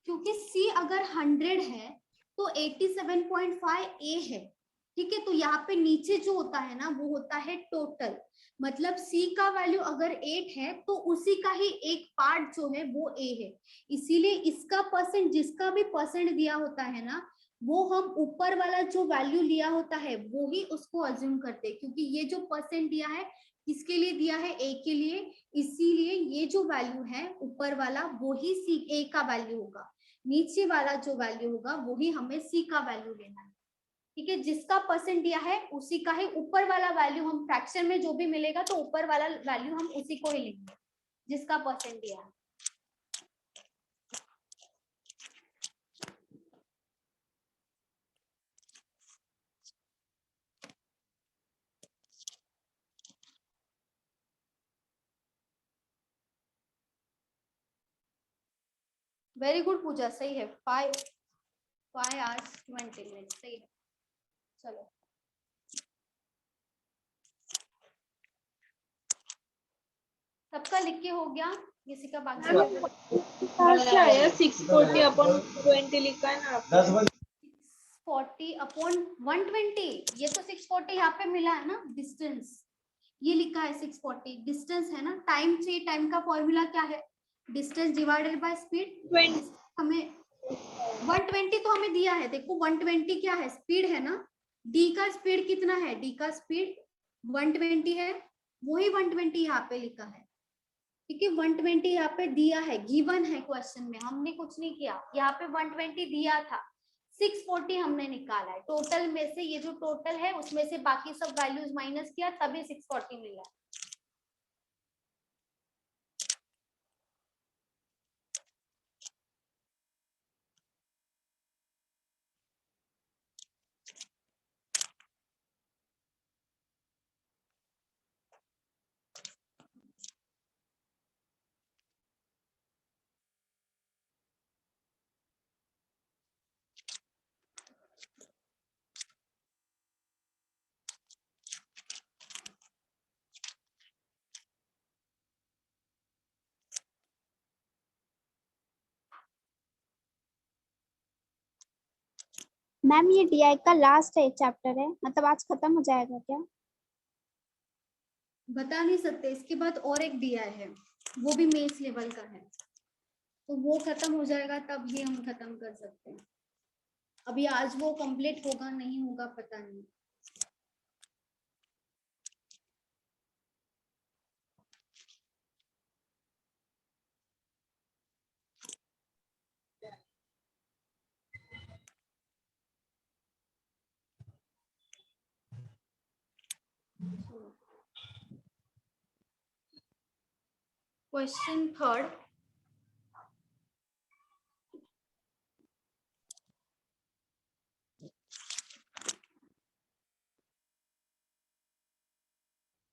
क्योंकि C अगर 100 है तो 87.5 A है। ठीक है, तो यहाँ पे नीचे जो होता है ना वो होता है टोटल। मतलब C का वैल्यू अगर 8 है तो उसी का ही एक पार्ट जो है वो A है। इसीलिए इसका परसेंट, जिसका भी परसेंट दिया होता है ना, वो हम ऊपर वाला जो वैल्यू लिया होता है वो ही उसको अज्यूम करते हैं, क्योंकि ये जो परसेंट दिया है किसके लिए दिया है? A के लिए। इसीलिए ये जो वैल्यू है ऊपर वाला वो ही A का वैल्यू होगा, नीचे वाला जो वैल्यू होगा वो ही हमें C का वैल्यू लेना है। ठीक है, जिसका परसेंट दिया है उसी का ही ऊपर वाला वैल्यू, हम फ्रैक्शन में जो भी मिलेगा तो ऊपर वाला वैल्यू हम उसी को ही लेंगे जिसका परसेंट दिया है। वेरी गुड पूजा, सही है। 5 hours 20 minutes, सही है। चलो सबका लिख के हो गया, किसी का बाकी? क्या है 640 अपॉन 20 लिखा है ना आपने? 640 अपॉन 120, ये तो 640 यहाँ पे मिला है ना। डिस्टेंस ये लिखा है 640, डिस्टेंस है ना। टाइम चाहिए, टाइम का फॉर्मूला क्या है? Distance divided by speed. हमें 120 तो हमें दिया है, देखो 120 क्या है? स्पीड है ना। डी का स्पीड कितना है? डी का स्पीड 120 है, वही 120 यहाँ पे लिखा है। ठीक है, 120 यहाँ पे दिया है, गिवन है क्वेश्चन में, हमने कुछ नहीं किया। यहाँ पे 120 दिया था, 640 हमने निकाला है। टोटल में से ये जो टोटल है उसमें से बाकी सब वैल्यूज माइनस किया तभी 640 मिला। मैम ये डीआई का लास्ट है चैप्टर है, मतलब आज खत्म हो जाएगा क्या? बता नहीं सकते, इसके बाद और एक दिया है, वो भी मेंस लेवल का है, तो वो खत्म हो जाएगा तब ये हम खत्म कर सकते हैं। अभी आज वो कंप्लीट होगा नहीं होगा पता नहीं। Question third,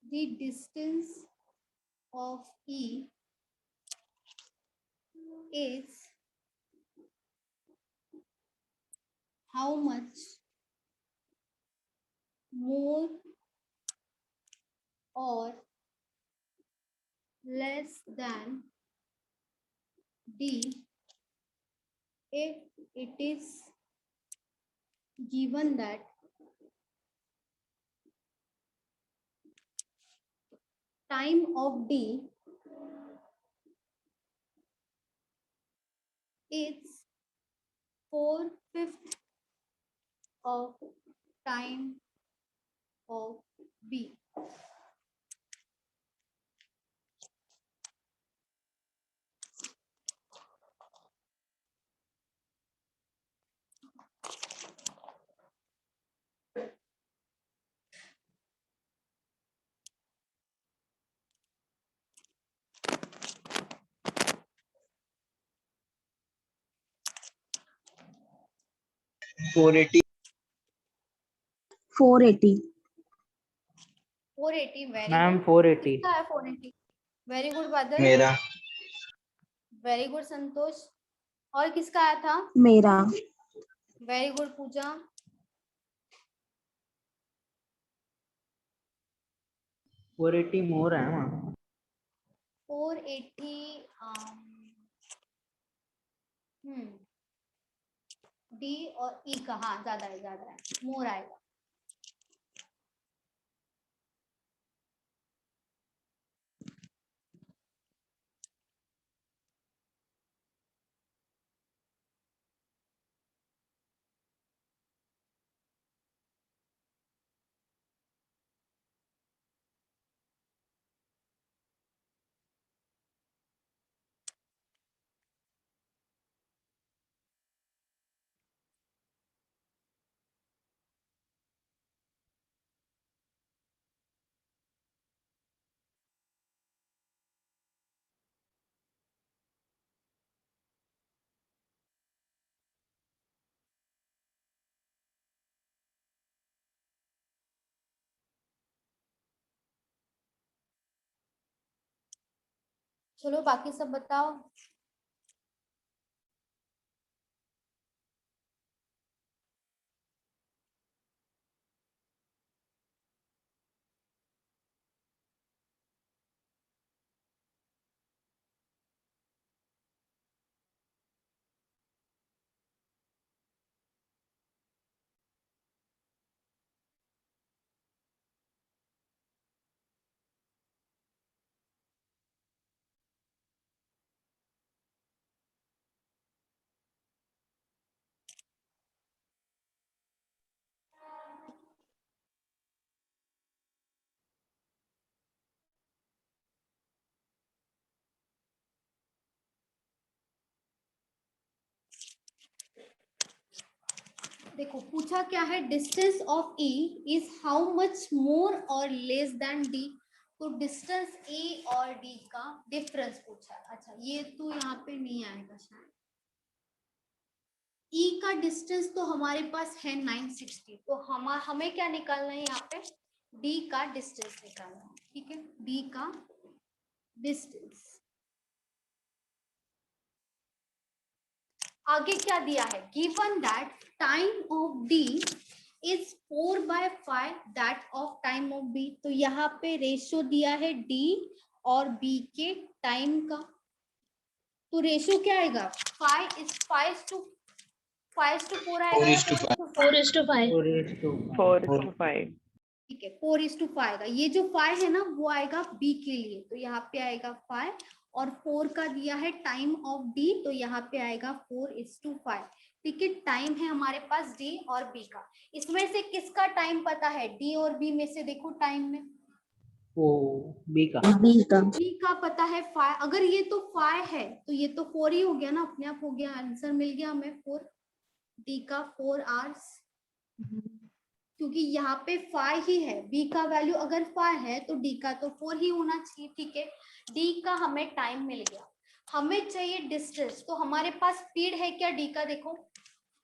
the distance of E is how much more or less than D if it is given that time of D is 4/5 of time of B. Four eighty 480। 480 very ma'am good. 480। किसका है 480? Very good बादल। मेरा very good संतोष। और किसका आया था? मेरा। Very good पूजा। Four 480 मोर है मैम। 480 डी और ई का, हाँ ज्यादा है मोर आएगा। चलो बाकी सब बताओ। देखो पूछा क्या है, distance of E is how much more और लेस देन डी। तो डिस्टेंस ए और डी का डिफरेंस पूछा है। अच्छा ये तो यहाँ पे नहीं आएगा शायद। ई का डिस्टेंस तो हमारे पास है 960, तो हमें क्या निकालना है यहाँ पे, डी का डिस्टेंस निकालना है। ठीक है, डी का डिस्टेंस। आगे क्या दिया है, given that time of D is 4/5 that of time of B. तो यहाँ पे रेशियो दिया है डी और बी के टाइम का, तो रेशियो क्या आएगा, 5 is 5 to 5:4 आएगा 4 या is to 5 4:5? 4:5 4:5 ठीक है, 4:5 आएगा। ये जो 5 है ना वो आएगा बी के लिए, तो यहाँ पे आएगा 5 और 4 का दिया है टाइम ऑफ डी, तो यहाँ पे आएगा 4:5। ठीक है, टाइम है हमारे पास डी और बी का। इसमें से किसका टाइम पता है? डी और बी में से देखो टाइम में वो बी का बी का पता है 5। अगर ये तो 5 है तो ये तो 4 ही हो गया ना, अपने आप हो गया, आंसर मिल गया हमें 4। डी का 4 आवर्स, क्योंकि यहाँ पे 5 ही है। बी का वैल्यू अगर 5 है तो डी का तो 4 ही होना चाहिए। ठीक है, डी का हमें टाइम मिल गया। हमें चाहिए डिस्टेंस, तो हमारे पास स्पीड है क्या डी का? देखो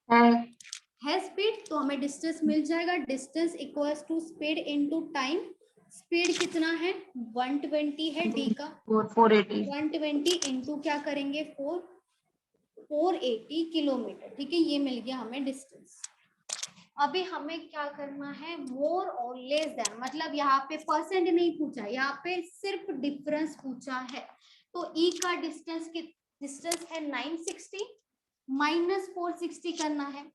है स्पीड, तो हमें डिस्टेंस मिल जाएगा। Distance equals to speed into time. Speed कितना है? 120 है डी का। 480 120 इंटू क्या करेंगे? 480 किलोमीटर। ठीक है, ये मिल गया हमें डिस्टेंस। अभी हमें क्या करना है? मोर और लेस देन, मतलब यहाँ पे परसेंट नहीं पूछा, यहाँ पे सिर्फ डिफरेंस पूछा है। तो ई का डिस्टेंस है 960 माइनस 460 करना है।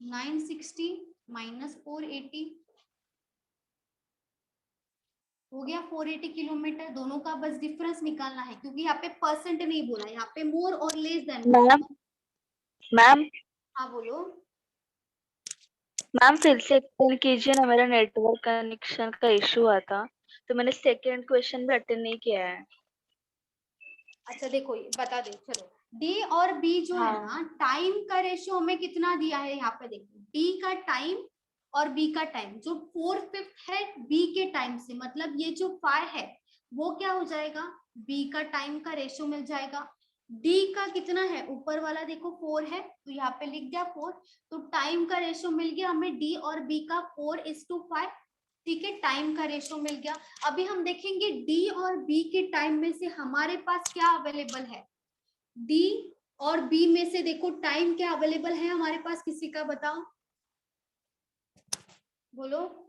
960 माइनस 480 हो गया 480 किलोमीटर। दोनों का बस डिफरेंस निकालना है, क्योंकि यहाँ पे परसेंट नहीं बोला, यहाँ पे मोर और लेस देन। मैम हाँ बोलो। मैम फिर से एक्सप्लेन कीजिए ना, मेरा नेटवर्क कनेक्शन का इशू हुआ था तो मैंने सेकंड क्वेश्चन भी अटेंड नहीं किया है। अच्छा देखो, ये बता दे चलो। डी और बी जो है ना, टाइम का रेशियो हमें कितना दिया है? यहाँ पे देखो, डी का टाइम और बी का टाइम जो 4/5 है बी के टाइम से, मतलब ये जो 5 है वो क्या हो जाएगा? बी का टाइम का रेशियो मिल जाएगा। डी का कितना है? ऊपर वाला देखो 4 है, तो यहाँ पे लिख दिया 4। तो टाइम का रेशियो मिल गया हमें डी और बी का 4:5। ठीक है, टाइम का रेशियो मिल गया। अभी हम देखेंगे डी और बी के टाइम में से हमारे पास क्या अवेलेबल है। डी और बी में से देखो टाइम क्या अवेलेबल है हमारे पास, किसी का बताओ, बोलो।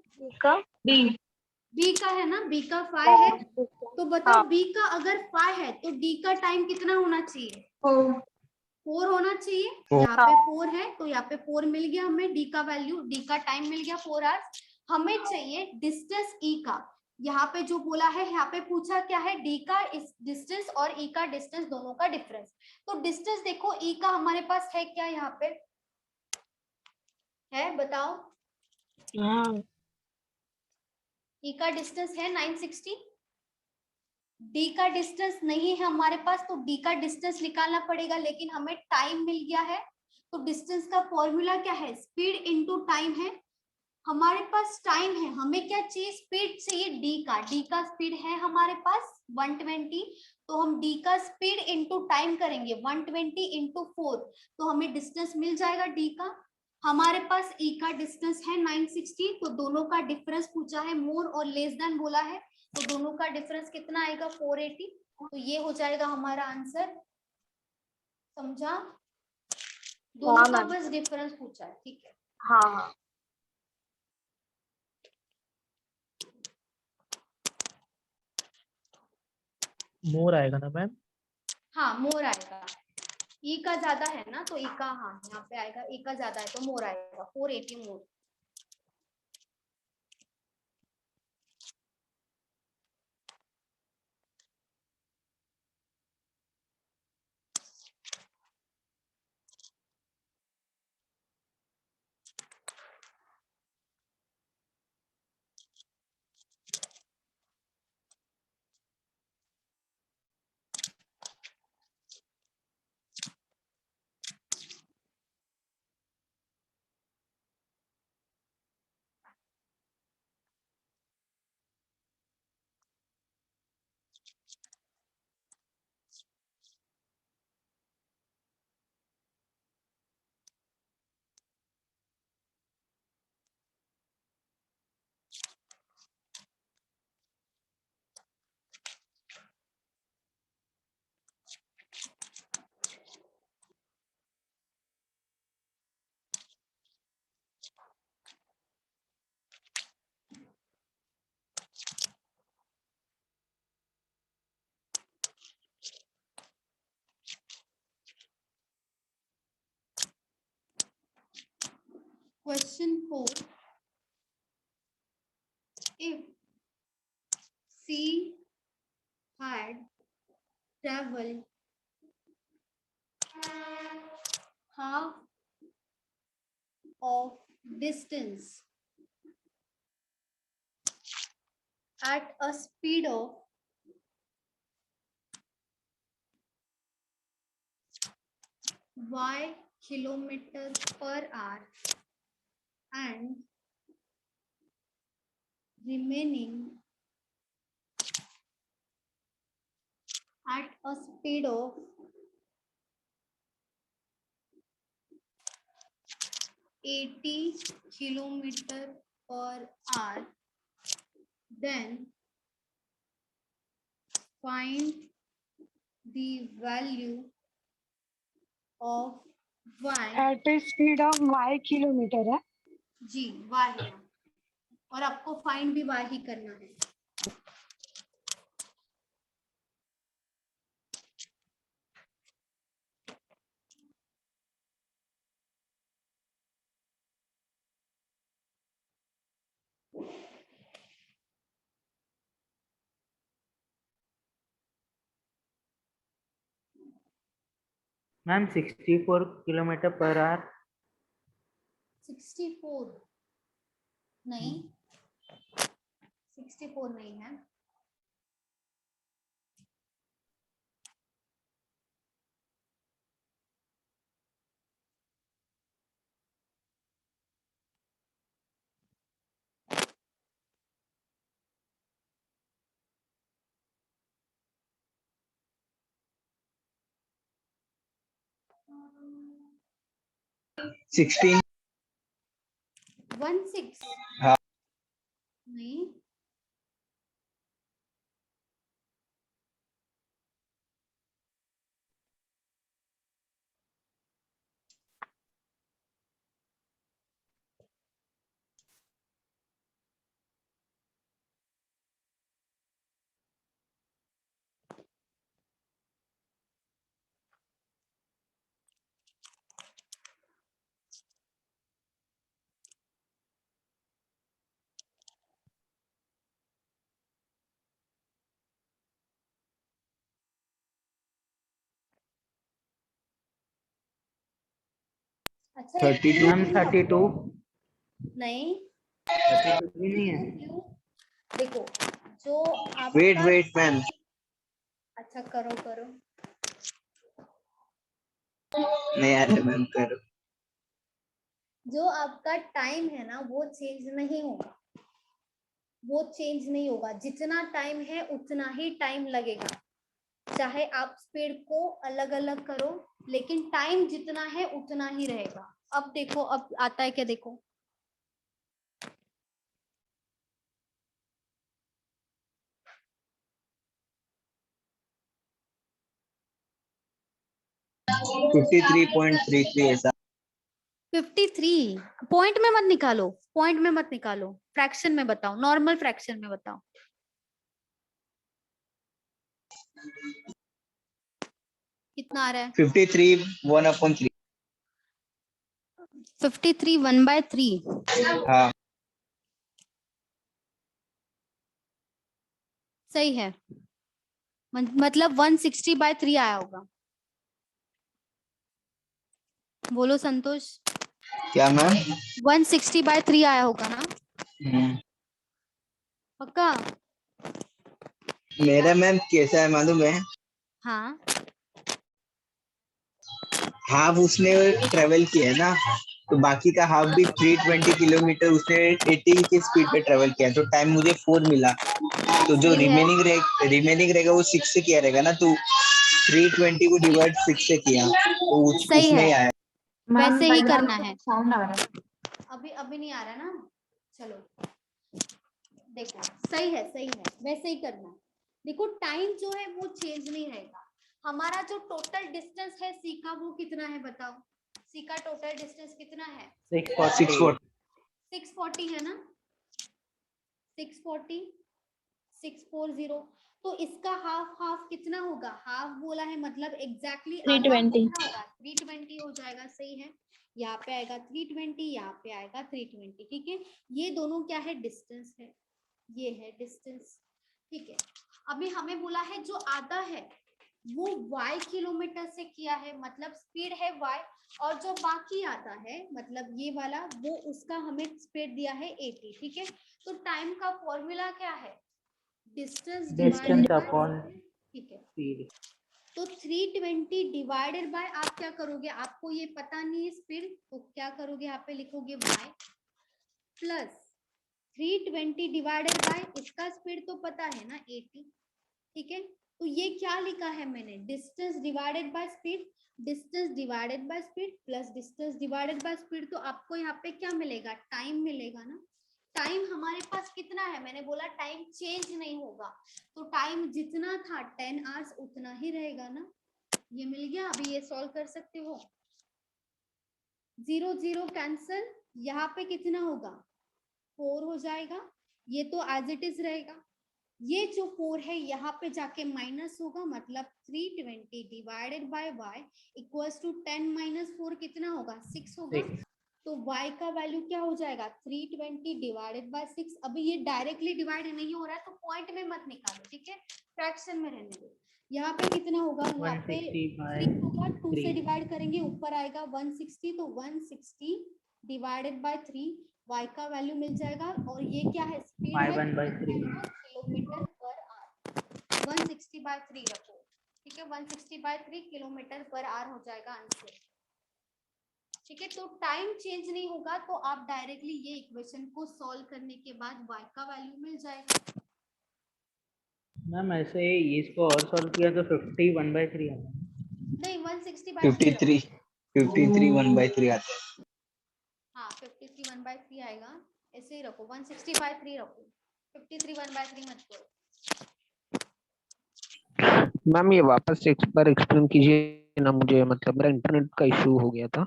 बी का है ना, बी का 5 है, तो बताओ बी का अगर 5 है तो डी का टाइम कितना होना चाहिए? 4 होना चाहिए। यहाँ पे 4 है तो यहाँ पे 4 मिल गया हमें। डी का वैल्यू, डी का टाइम मिल गया 4 आवर्स। हमें चाहिए डिस्टेंस ई का। यहाँ पे जो बोला है, यहाँ पे पूछा क्या है? डी का इस डिस्टेंस और ई का डिस्टेंस, दोनों का डिफरेंस। तो डिस्टेंस देखो ई का हमारे पास है क्या? यहाँ पे है, बताओ। ई का डिस्टेंस है 960। डी का डिस्टेंस नहीं है हमारे पास, तो डी का डिस्टेंस निकालना पड़ेगा, लेकिन हमें टाइम मिल गया है। तो डिस्टेंस का फॉर्मूला क्या है? स्पीड इनटू टाइम है। हमारे पास टाइम है, हमें क्या चाहिए? स्पीड चाहिए डी का स्पीड है हमारे पास 120, तो हम डी का स्पीड इनटू टाइम करेंगे 120 इंटू 4, तो हमें डिस्टेंस मिल जाएगा डी का। हमारे पास ई का डिस्टेंस है 960, तो दोनों का डिफरेंस पूछा है, मोर और लेस देन बोला है, तो दोनों का डिफरेंस कितना आएगा? 480। तो ये हो जाएगा हमारा आंसर। समझा? दोनों का बस डिफरेंस पूछा है। ठीक है, हाँ मोर आएगा ना मैम? हाँ मोर आएगा। ई का ज्यादा है ना, तो ई का, हाँ यहाँ पे आएगा, ई का ज्यादा है तो मोर आएगा, 480 मोर। Question 4. If C had traveled half of distance at a speed of y kilometers per hour and remaining at a speed of 80 kilometer per hour, then find the value of y. At a speed of y kilometre है. जी y है और आपको find भी y ही करना है. Ma'am 64 kilometre per hour. 64 नहीं, 64 नहीं है. सिक्सटीन 16 हाँ. नहीं, अच्छा 32 मैम 32. नहीं, 32 भी नहीं है. देखो जो वेट आपका वेट मैम. अच्छा करो करो. नहीं आ रहा मैम, करो. जो आपका टाइम है ना वो चेंज नहीं होगा, वो चेंज नहीं होगा. जितना टाइम है उतना ही टाइम लगेगा, चाहे आप स्पीड को अलग अलग करो, लेकिन टाइम जितना है उतना ही रहेगा. अब देखो अब आता है क्या, देखो 53.33 ऐसा. 53 पॉइंट में मत निकालो, पॉइंट में मत निकालो, फ्रैक्शन में बताओ, नॉर्मल फ्रैक्शन में बताओ. कितना आ रहा है? 53 1/3. 53 1/3. हाँ. सही है, मतलब 160/3 आया होगा. बोलो संतोष. क्या मैम? 160/3 आया होगा ना? पक्का? मेरा मैम कैसा है मालूम है? हाँ हाफ उसने ट्रेवल किया है ना, तो बाकी का हाफ भी 320 किलोमीटर उसने 80 की स्पीड पे ट्रेवल किया, तो टाइम मुझे 4 मिला. तो जो सही है. रिमेनिंग रहेगा वो 6 से किया रहेगा ना, तो 320 को डिवाइड 6 से किया, तो सही उसमें है, आया. वैसे ही करना है. साउंड आ रहा है. अभी नहीं आ रहा ना. चलो देखो सही है, सही है, वैसे ही करना है. देखो टाइम जो है वो चेंज नहीं रहेगा. हमारा जो टोटल डिस्टेंस है सी का वो कितना है बताओ? सी का टोटल डिस्टेंस कितना है? 640. 640 है ना? 640 640. तो इसका हाफ हाफ कितना होगा, हाफ बोला है मतलब एग्जैक्टली 320 320 हो जाएगा, सही है। यहाँ पे आएगा 320, यहाँ पे आएगा 320, ठीक है। ये दोनों क्या है, डिस्टेंस है, ये है डिस्टेंस, ठीक है। अभी हमें बोला है जो आधा है वो y किलोमीटर से किया है, मतलब स्पीड है y, और जो बाकी आता है मतलब ये वाला, वो उसका हमें स्पीड दिया है 80, ठीक है। तो टाइम का फॉर्मूला क्या है, distance distance divided upon bye, ठीक है। स्पीड। तो 320 डिवाइडेड बाय, आप क्या करोगे, आपको ये पता नहीं है स्पीड, तो क्या करोगे, यहाँ पे लिखोगे y प्लस 320 डिवाइडेड बाय, इसका स्पीड तो पता है ना 80, ठीक है। तो ये क्या लिखा है मैंने, distance divided by speed, distance divided by speed plus distance divided by speed, तो आपको यहाँ पे क्या मिलेगा, टाइम मिलेगा ना। टाइम हमारे पास कितना है, मैंने बोला टाइम चेंज नहीं होगा, तो टाइम जितना था 10 आवर्स उतना ही रहेगा ना। ये मिल गया, अभी ये सॉल्व कर सकते हो। 0 0 कैंसल, यहाँ पे कितना होगा 4 हो जाएगा, ये तो एज इट इज रहेगा। ये जो 4 है यहाँ पे जाके माइनस होगा, मतलब 320 divided by y equals to 10 minus 4 कितना होगा, 6 होगा। तो y का वैल्यू क्या हो जाएगा, 320 डिवाइडेड बाय 6। अभी ये डायरेक्टली डिवाइड नहीं हो रहा है तो पॉइंट में मत निकालो, ठीक है, फ्रैक्शन में रहने दो। यहाँ पे कितना होगा, यहाँ पे 3 होगा, 2 से डिवाइड करेंगे ऊपर आएगा 160, तो 160 डिवाइडेड बाय 3, y का वैल्यू मिल जाएगा। और ये क्या है, स्पीड है किलोमीटर पर आवर, 160 बाय 3 रखो, ठीक है, 160 बाय 3 किलोमीटर पर आवर हो जाएगा आंसर, ठीक है। तो टाइम चेंज नहीं होगा, तो आप डायरेक्टली ये इक्वेशन को सॉल्व करने के बाद y का वैल्यू मिल जाएगा। मैम ऐसे इसको और सॉल्व किया तो 50 1/3 आता है। नहीं 160 बाय 3 53 1/3 आता है। हाँ 53 1/3 आएगा, ऐसे ही रखो, 160 बाय 3 रखो, 53 1/3 मत करो। मैम ये वापस एक बार एक्सप्लेन कीजिए ना मुझे, मतलब मेरा इंटरनेट का इशू हो गया था।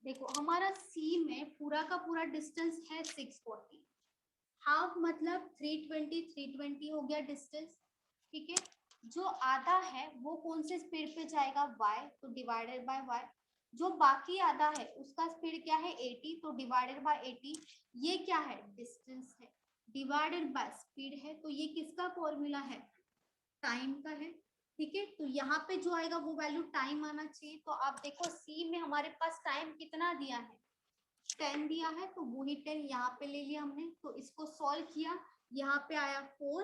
देखो हमारा सी में पूरा का पूरा डिस्टेंस है 640, हाफ मतलब 320 हो गया डिस्टेंस, ठीक है। जो आधा है वो कौन से स्पीड पे जाएगा, y, तो डिवाइडेड बाय y। जो बाकी आधा है उसका स्पीड क्या है 80, तो डिवाइडेड बाय 80। ये क्या है, डिस्टेंस है, डिवाइडेड बाय स्पीड है, तो ये किसका फॉर्मूला है, टाइम का है, ठीक है। तो यहाँ पे जो आएगा वो वैल्यू टाइम आना चाहिए। तो आप देखो सी में हमारे पास टाइम कितना दिया है, 10 दिया है, तो वही 10 यहाँ पे ले लिया हमने, तो इसको सॉल्व किया, यहाँ पे आया 4,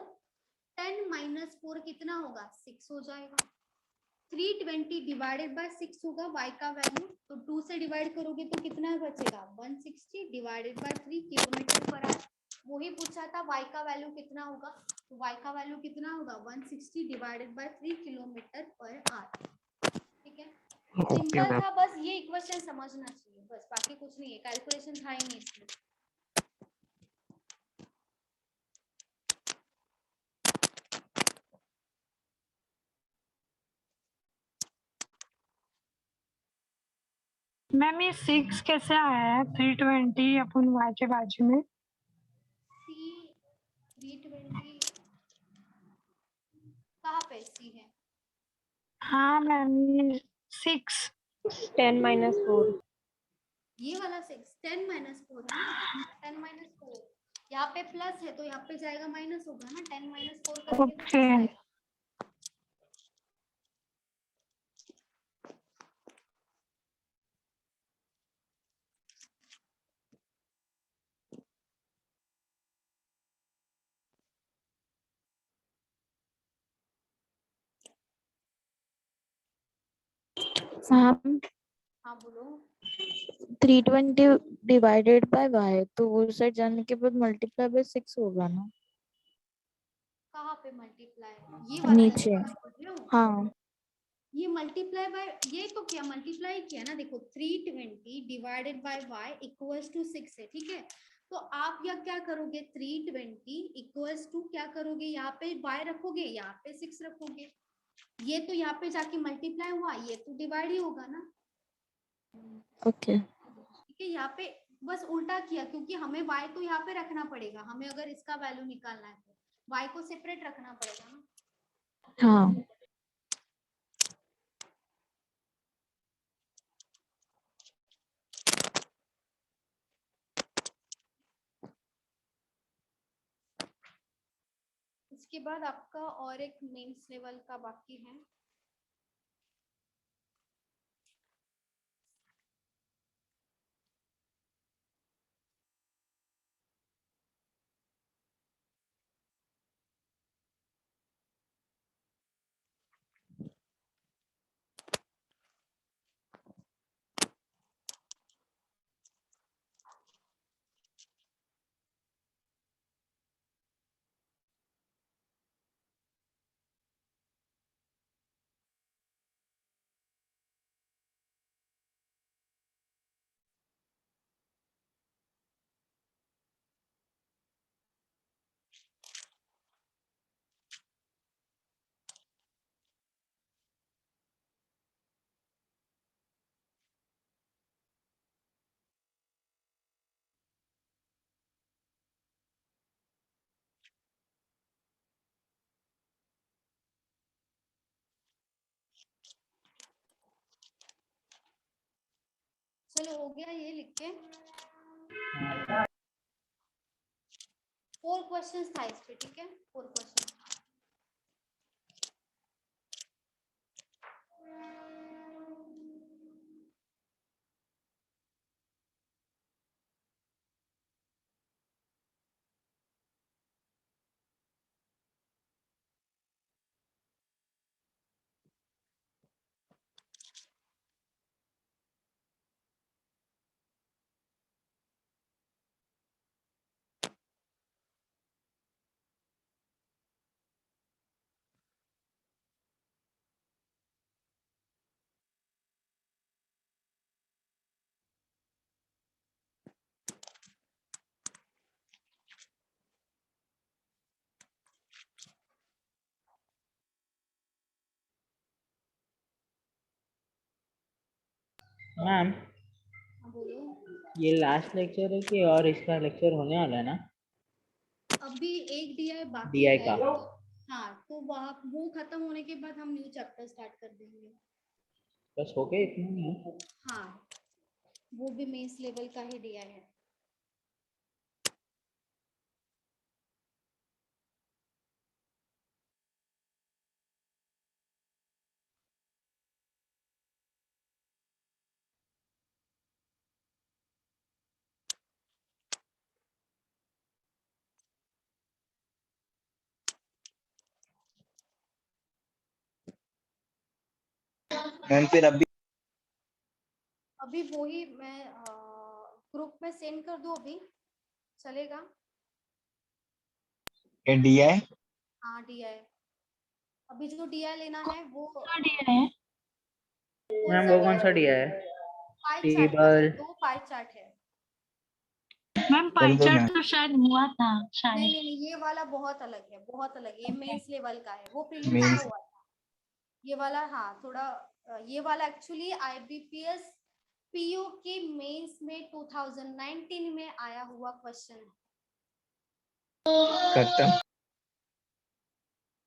10 माइनस 4 कितना होगा, 6 हो जाएगा। 320 डिवाइडेड बाय 6 होगा y का वैल्यू, तो 2 से डिवाइड करोगे तो कितना बचेगा, 160 divided by 3 kilometre per hour. वही पूछा था y का वैल्यू कितना होगा, तो y का वैल्यू कितना होगा, 160 divided by 3 kilometre per hour, ठीक है। सिंपल था, बस ये इक्वेशन समझना चाहिए, बस बाकी कुछ नहीं है, कैलकुलेशन था ही नहीं इसमें। मैम ये 6 कैसे आया है 320 अपन y के बाजू में, 320 कहाँ पे सी है, हाँ मैम ये 6 10 माइनस 4 ये वाला 6 10 माइनस 4 है ना, 10 माइनस 4 यहाँ पे प्लस है तो यहाँ पे जाएगा माइनस होगा ना, 10 माइनस 4 करेंगे तो कितना आएगा। हाँ बोलो, 320 डिवाइडेड बाय y, तो वो साइड जाने के बाद मल्टीप्लाई बाय 6 होगा ना, कहाँ पे मल्टीप्लाई, ये वाला नीचे, हाँ ये मल्टीप्लाई बाय, ये तो क्या मल्टीप्लाई किया ना, देखो 320 divided by y equals to 6 है, ठीक है। तो आप या क्या करोगे, 320 इक्वल्स टू क्या करोगे, यहाँ पे y रखोगे, यहाँ पे 6 रखोगे, ये तो यहाँ पे जाके मल्टीप्लाई हुआ, ये तो डिवाइड ही होगा ना, ओके, ठीक है। यहाँ पे बस उल्टा किया, क्योंकि हमें y तो यहाँ पे रखना पड़ेगा, हमें अगर इसका वैल्यू निकालना है y को सेपरेट रखना पड़ेगा ना। हाँ इसके बाद आपका और एक मेंस लेवल का बाकी है। चलो हो गया ये लिख के। 4 क्वेश्चंस था इस पे, ठीक है, 4 क्वेश्चन। मैम हाँ, बोलो। ये लास्ट लेक्चर है कि और इसका लेक्चर होने वाला है ना? अभी एक डीआई बाकी DI है का। तो हाँ, तो वहाँ वो खत्म होने के बाद हम न्यू चैप्टर स्टार्ट कर देंगे। बस हो गया इतना ही है? हाँ, वो भी मेंस लेवल का ही डीआई है। मैम फिर अभी अभी वही मैं ग्रुप में सेंड कर दूं, अभी चलेगा? DI हाँ डीआई, अभी जो डीआई लेना है वो मैम वो कौन सा DI है? पाई चार्ट का है, टेबल। 2 पाई चार्ट है। मैम कर पाई दो चार्ट मैम। तो शायद हुआ था नहीं शायद। नहीं नहीं, ये वाला बहुत अलग है, बहुत अलग है। ये मेंस लेवल का है, वो प्रीलिम्स का मेंस हुआ था। ये वाला हाँ थोड़ा ये वाला एक्चुअली आईबीपीएस पीओ के मेंस में 2019 में आया हुआ क्वेश्चन है। खत्म।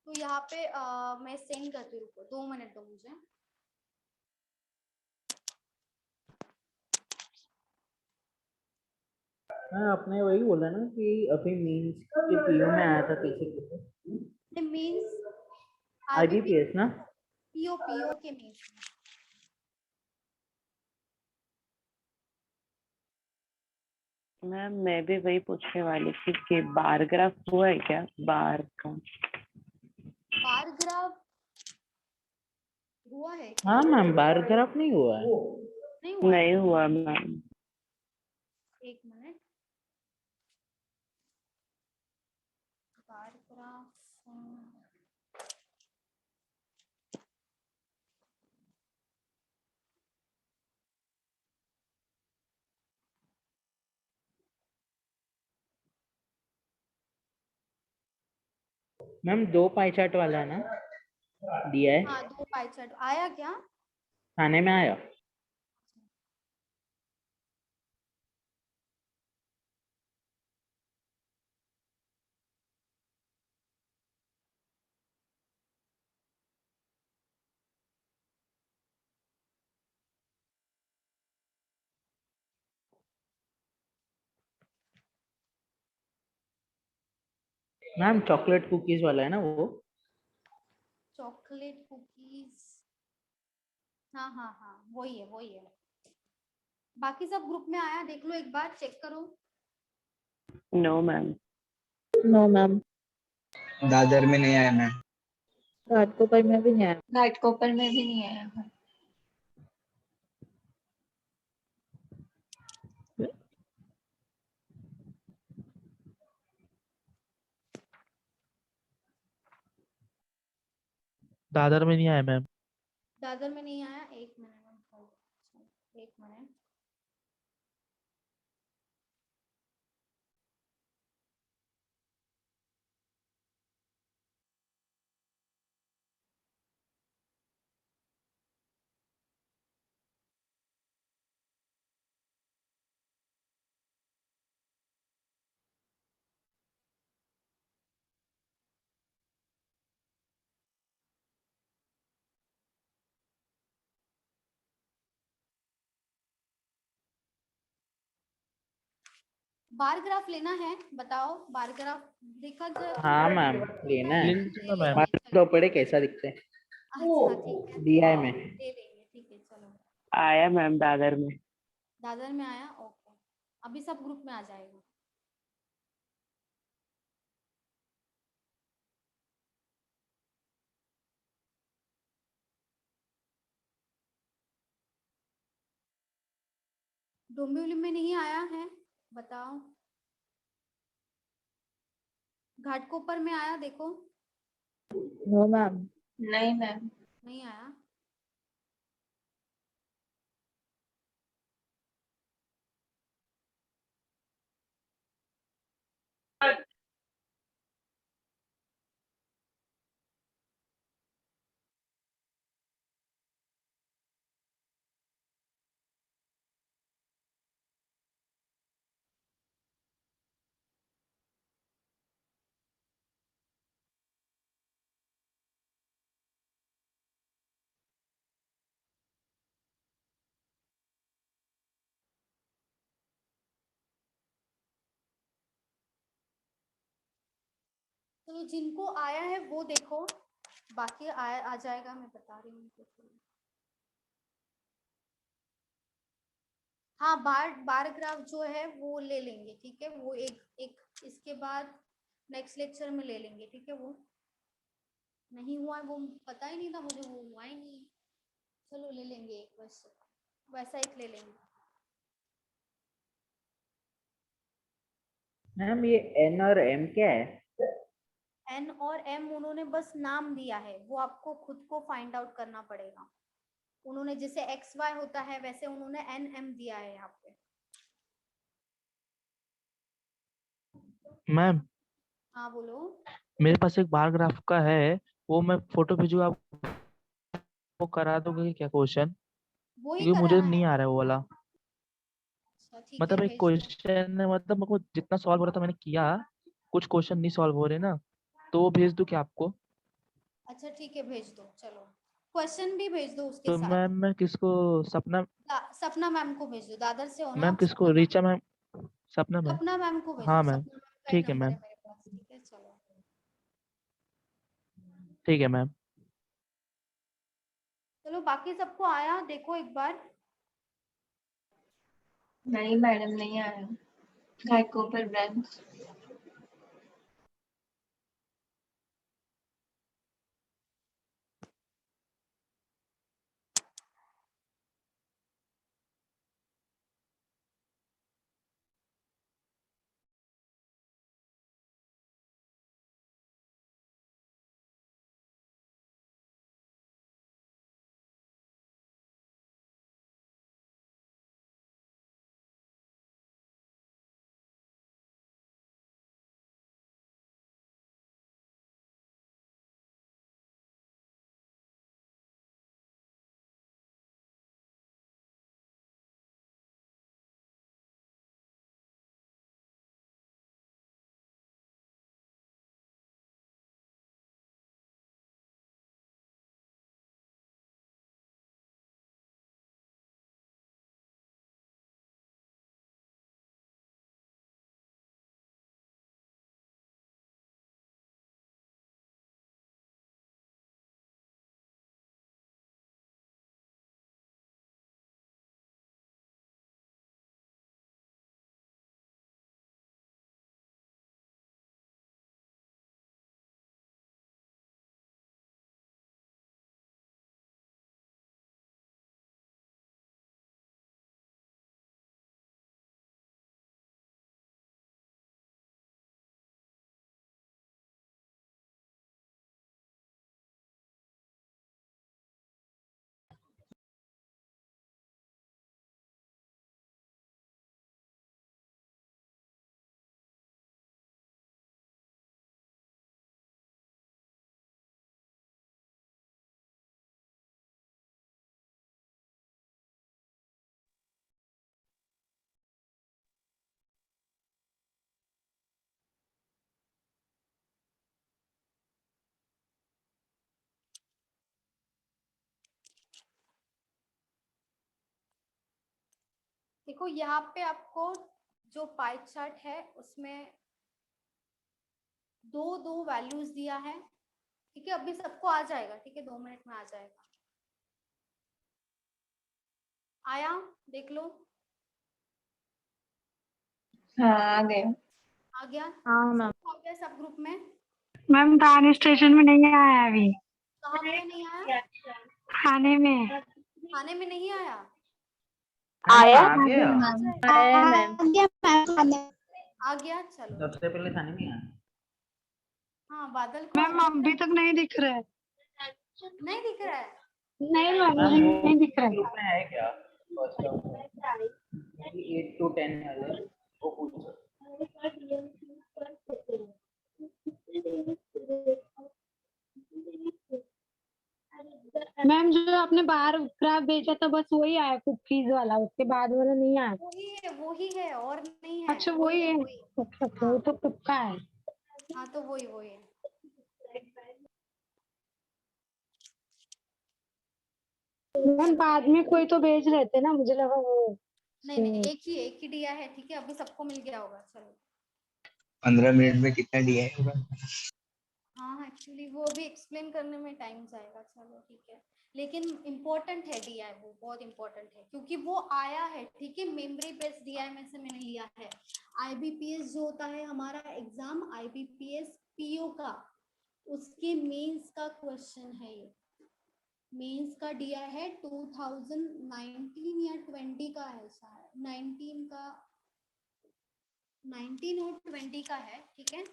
तो यहाँ पे मैं सेंड करती हूँ, रुको 2 मिनट दो मुझे। हाँ आपने वही बोला ना कि अभी मीन्स के PO में आया था कैसे? मींस IBPS ना? पीओ पीओ के मेंस में। मैम मैं भी वही पूछने वाली थी कि बार ग्राफ हुआ है क्या, बार का? बार ग्राफ हुआ है क्या? हाँ मैम बार ग्राफ नहीं हुआ है। नहीं हुआ है? नहीं हुआ मैम। एक minute, bar graph ma'am 2 pie chart वाला है ना DI? हाँ 2 पाई चार्ट आया क्या? थाने में आया। मैम चॉकलेट कुकीज वाला है ना वो? चॉकलेट कुकीज, हाँ हाँ हाँ, वही है वही है। बाकी सब ग्रुप में आया, देख लो एक बार, चेक करो। No ma'am. No ma'am. Dadar में नहीं आया मैम। घाटकोपर में भी नहीं आया। घाटकोपर में भी नहीं आया है। दादर में नहीं आया मैम। दादर में नहीं आया, एक मिनट, एक मिनट। बार ग्राफ लेना है, बताओ बार ग्राफ देखा जाए तो। हाँ मैम लेना है। ले लीजिए ना मैम। हमारे दो पड़े कैसा दिखते हैं अच्छा ठीक है, DI में। दे देंगे, ठीक है चलो। आया मैम दादर में। दादर में आया, ओके, अभी सब ग्रुप में आ जाएगा। डोंबिवली में नहीं आया है, बताओ। घाटकोपर में आया, देखो। No ma'am. नहीं मैम। नहीं आया। तो जिनको आया है वो देखो, बाकी आ जाएगा, मैं बता रही हूँ। हाँ, बार ग्राफ जो है वो ले लेंगे, ठीक है, वो एक एक इसके बाद नेक्स्ट लेक्चर में ले लेंगे, ठीक है। वो नहीं हुआ है, वो पता ही नहीं था मुझे, वो हुआ ही नहीं। चलो ले लेंगे एक, वैसा एक ले लेंगे। मैम ये N और M क्या है? N और M उन्होंने बस नाम दिया है, वो आपको खुद को फाइंड आउट करना पड़ेगा। उन्होंने जैसे XY होता है वैसे उन्होंने NM दिया है यहाँ पे। मैम हाँ बोलो। मेरे पास एक बार ग्राफ का है, वो मैं फोटो भेजू, आप वो करा दोगे क्या क्वेश्चन? वो ही क्योंकि मुझे कराना नहीं है। आ रहा है वो वाला। अच्छा ठीक है, मतलब एक भेज दो। क्वेश्चन है, मतलब मेरे को जितना सॉल्व हो रहा था मैंने किया, कुछ क्वेश्चन नहीं सॉल्व हो रहे ना, तो वो भेज दूं क्या आपको? अच्छा ठीक है, भेज दो, चलो क्वेश्चन भी भेज दो उसके तो साथ। मैम मैं किसको, सपना सपना मैम को भेज दो, दादर से हो ना मैम आप? किसको, सपना मैम, रीचा मैम? सपना मैम। सपना मैम को भेज हाँ दो, मैम। सपना मैम का ही ठीक है नंबर मैम। है मेरे पास, ठीक है चलो। ठीक है मैम। चलो बाकी सबको आया, देखो एक बार। नहीं मैडम नहीं आया। घाटकोपर ब्रांच। देखो यहाँ पे आपको जो पाई चार्ट है उसमें दो वैल्यूज दिया है, ठीक है। अभी सबको आ जाएगा, ठीक है, 2 मिनट में आ जाएगा। आया, देख लो। हाँ आ गए। आ गया? हाँ मैम। सबको आ गया सब ग्रुप में? मैम गाने स्टेशन में नहीं आया अभी। कहाँ पे नहीं आया? खाने में। खाने में नहीं आया? आया आ गया। आया मैम। आ गया, चलो। सबसे पहले खाने में आया। हाँ, बादल को मैम अभी तक नहीं दिख रहा है। नहीं दिख रहा है? नहीं मैम मैम वो नहीं दिख रहा है। ग्रुप में है क्या फर्स्ट राउंड में 8 to 10 वाले वो पूछो। मैम जो आपने बाहर ग्राफ भेजा था बस वही आया कुकीज वाला, उसके बाद वाला नहीं आया। वही है और नहीं है। अच्छा वही है। अच्छा वो तो तुक्का है। हाँ तो वही है। मैम बाद में कोई तो भेज रहे थे ना, मुझे लगा वो। नहीं, एक ही दिया है, ठीक है। अभी सबको मिल गया होगा, चलो। 15 मिनट में कितना दिया है होगा? हाँ एक्चुअली वो भी एक्सप्लेन करने में टाइम जाएगा, चलो ठीक है। लेकिन इम्पोर्टेंट है DI, वो बहुत इम्पोर्टेंट है क्योंकि वो आया है, ठीक है। मेमोरी बेस्ड DI में से मैंने लिया है। IBPS जो होता है हमारा एग्जाम, IBPS PO का, उसके मेंस का क्वेश्चन है ये। मेंस का दिया है 2019 या 20 का है शायद, 19 और 20 का है, ठीक है।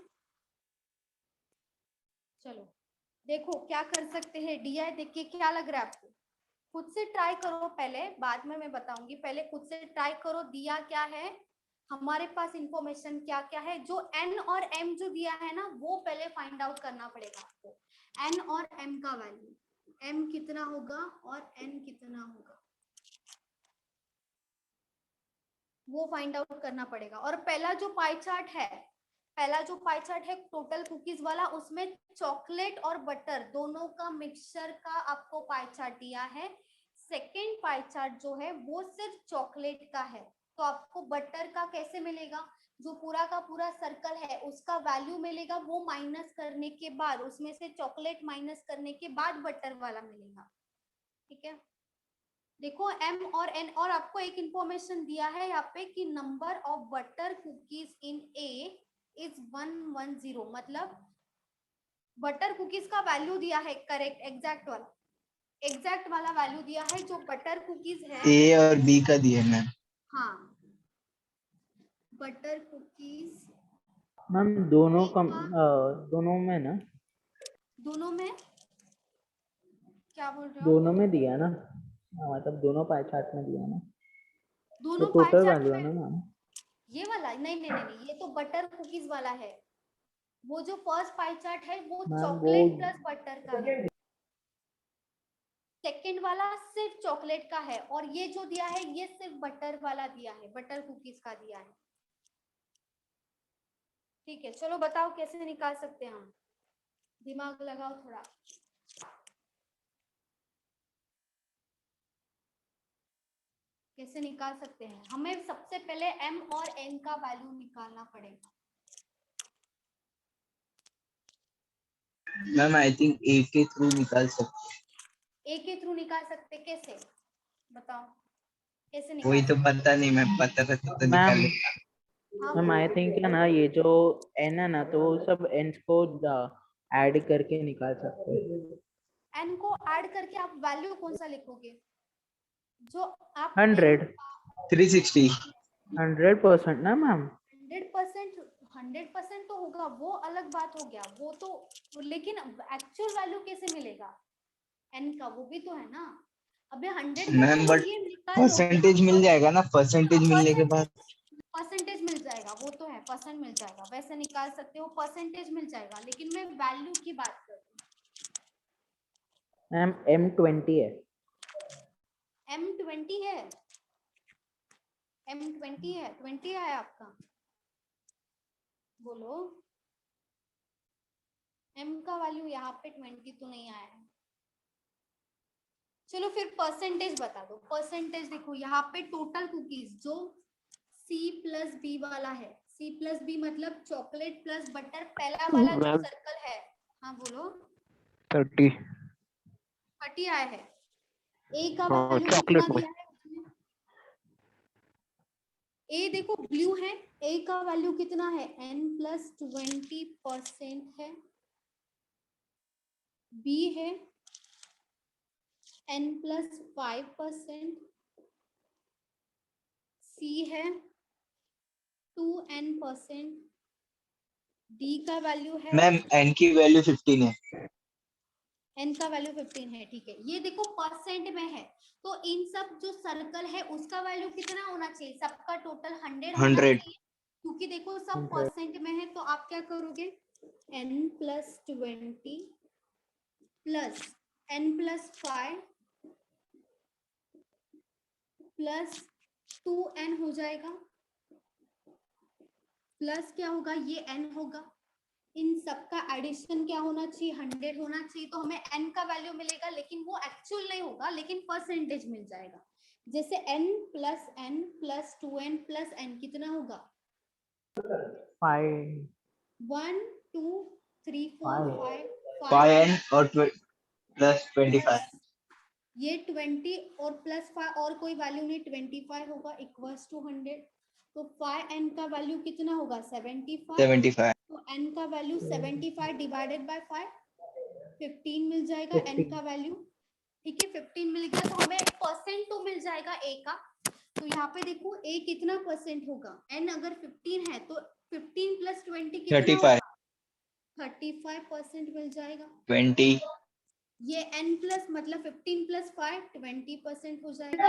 चलो देखो क्या कर सकते हैं। DI देख के क्या लग रहा है आपको? खुद से ट्राई करो पहले, बाद में मैं बताऊंगी। पहले खुद से ट्राई करो। दिया क्या है हमारे पास, इंफॉर्मेशन क्या क्या है। जो N और M जो दिया है ना, वो पहले फाइंड आउट करना पड़ेगा आपको। N और M का वैल्यू, M कितना होगा और N कितना होगा, वो फाइंड आउट करना पड़ेगा। और पहला जो पाई चार्ट है टोटल कुकीज वाला, उसमें चॉकलेट और बटर दोनों का मिक्सचर का आपको पाई चार्ट दिया है। सेकेंड पाई चार्ट जो है वो सिर्फ चॉकलेट का है, तो आपको बटर का कैसे मिलेगा? जो पूरा का पूरा सर्कल है उसका वैल्यू मिलेगा, वो माइनस करने के बाद, उसमें से चॉकलेट माइनस करने के बाद बटर वाला मिलेगा, ठीक है। देखो M और N, और आपको एक इंफॉर्मेशन दिया है यहाँ पे कि number of butter cookies in A is 110, मतलब बटर कुकीज का वैल्यू दिया है, करेक्ट, एग्जैक्ट वाला वैल्यू दिया है जो बटर कुकीज है। A और B का दिया है मैम। हाँ, बटर कुकीज मैम दोनों दोनों में ना, दोनों में क्या बोल रहे हो? दोनों में दिया ना, मतलब दोनों पाई चार्ट में दिया ना, दोनों तो पाई टोटल चार्ट वैल्यू है में ना मैम। ये वाला नहीं, ये तो बटर कुकीज वाला है। वो जो फर्स्ट पाई चार्ट है वो मैम चॉकलेट प्लस बटर का है। सेकेंड वाला सिर्फ चॉकलेट का है, और ये जो दिया है ये सिर्फ बटर वाला दिया है, बटर कुकीज का दिया है, ठीक है। चलो बताओ कैसे निकाल सकते हैं हम, दिमाग लगाओ थोड़ा। कैसे निकाल सकते हैं? हमें सबसे पहले M और N का वैल्यू निकालना पड़ेगा। मैम आई थिंक A के थ्रू निकाल सकते हैं। A के थ्रू निकाल सकते, कैसे बताओ, कैसे वही निकाल तो सकते? पता नहीं मैम, पता रहता तो निकाल मैम लेता। मैम आई थिंक है ना, ये जो N है ना, तो वो सब N को ऐड करके निकाल सकते हैं। N को ऐड करके आप वैल्यू कौन सा लिखोगे? जो आप 100 360 100% ना मैम। 100% तो होगा, वो अलग बात हो गया वो तो, लेकिन एक्चुअल वैल्यू कैसे मिलेगा N का, वो भी तो है ना। अबे 100% मैम तो बट ये निकाल लो, परसेंटेज मिल जाएगा ना, परसेंटेज मिलने के बाद। परसेंटेज मिल जाएगा, वो तो है, परसेंट मिल जाएगा, वैसे निकाल सकते हो, परसेंटेज मिल जाएगा। लेकिन मैं वैल्यू की बात कर रही मैम M20 है। M20 है, M20 है, 20 है आपका, बोलो। M का वैल्यू यहाँ पे 20 तो नहीं आया है। चलो फिर परसेंटेज बता दो। परसेंटेज देखो यहाँ पे टोटल कुकीज जो C+B वाला है, C+B मतलब चॉकलेट प्लस बटर, पहला वाला जो मैम सर्कल है। हाँ बोलो। 30। 30 आया है। ए का हाँ वैल्यू कितना चॉकलेट में। दिया है उसमें? ए देखो ब्लू है, ए का वैल्यू कितना है? n+20% है। बी है n+5%। सी है 2n%। डी का वैल्यू है, मैम n की वैल्यू 15 है। n का वैल्यू 15 है। ठीक है, ये देखो परसेंट में है, तो इन सब जो सर्कल है उसका वैल्यू कितना होना चाहिए? सबका टोटल 100 होना 100। चाहिए, क्योंकि देखो सब परसेंट में है। तो आप क्या करोगे? n+20 plus n+5 plus 2n हो जाएगा, प्लस क्या होगा? ये n होगा। इन सबका एडिशन क्या होना चाहिए? 100 होना चाहिए। तो हमें n का वैल्यू मिलेगा, लेकिन वो एक्चुअल नहीं होगा, लेकिन परसेंटेज मिल जाएगा। जैसे n plus n plus 2n plus n कितना होगा? 5 1 2 3 4 5 5n और प्लस 25। ये 20 और प्लस 5 और कोई वैल्यू नहीं, 25 होगा इक्वल्स टू 100। तो 5n का वैल्यू कितना होगा? 75। 75। तो n का वैल्यू 75 डिवाइडेड बाय 5 15 मिल जाएगा n का वैल्यू। ठीक है, 15 मिल गया, तो हमें परसेंट तो मिल जाएगा a का। तो यहाँ पे देखो a कितना परसेंट होगा? n अगर 15 है तो 15 प्लस 20 कितना 35। होगा? 35% मिल जाएगा। 20। ये n प्लस मतलब 15 प्लस 5 20% हो जाएगा।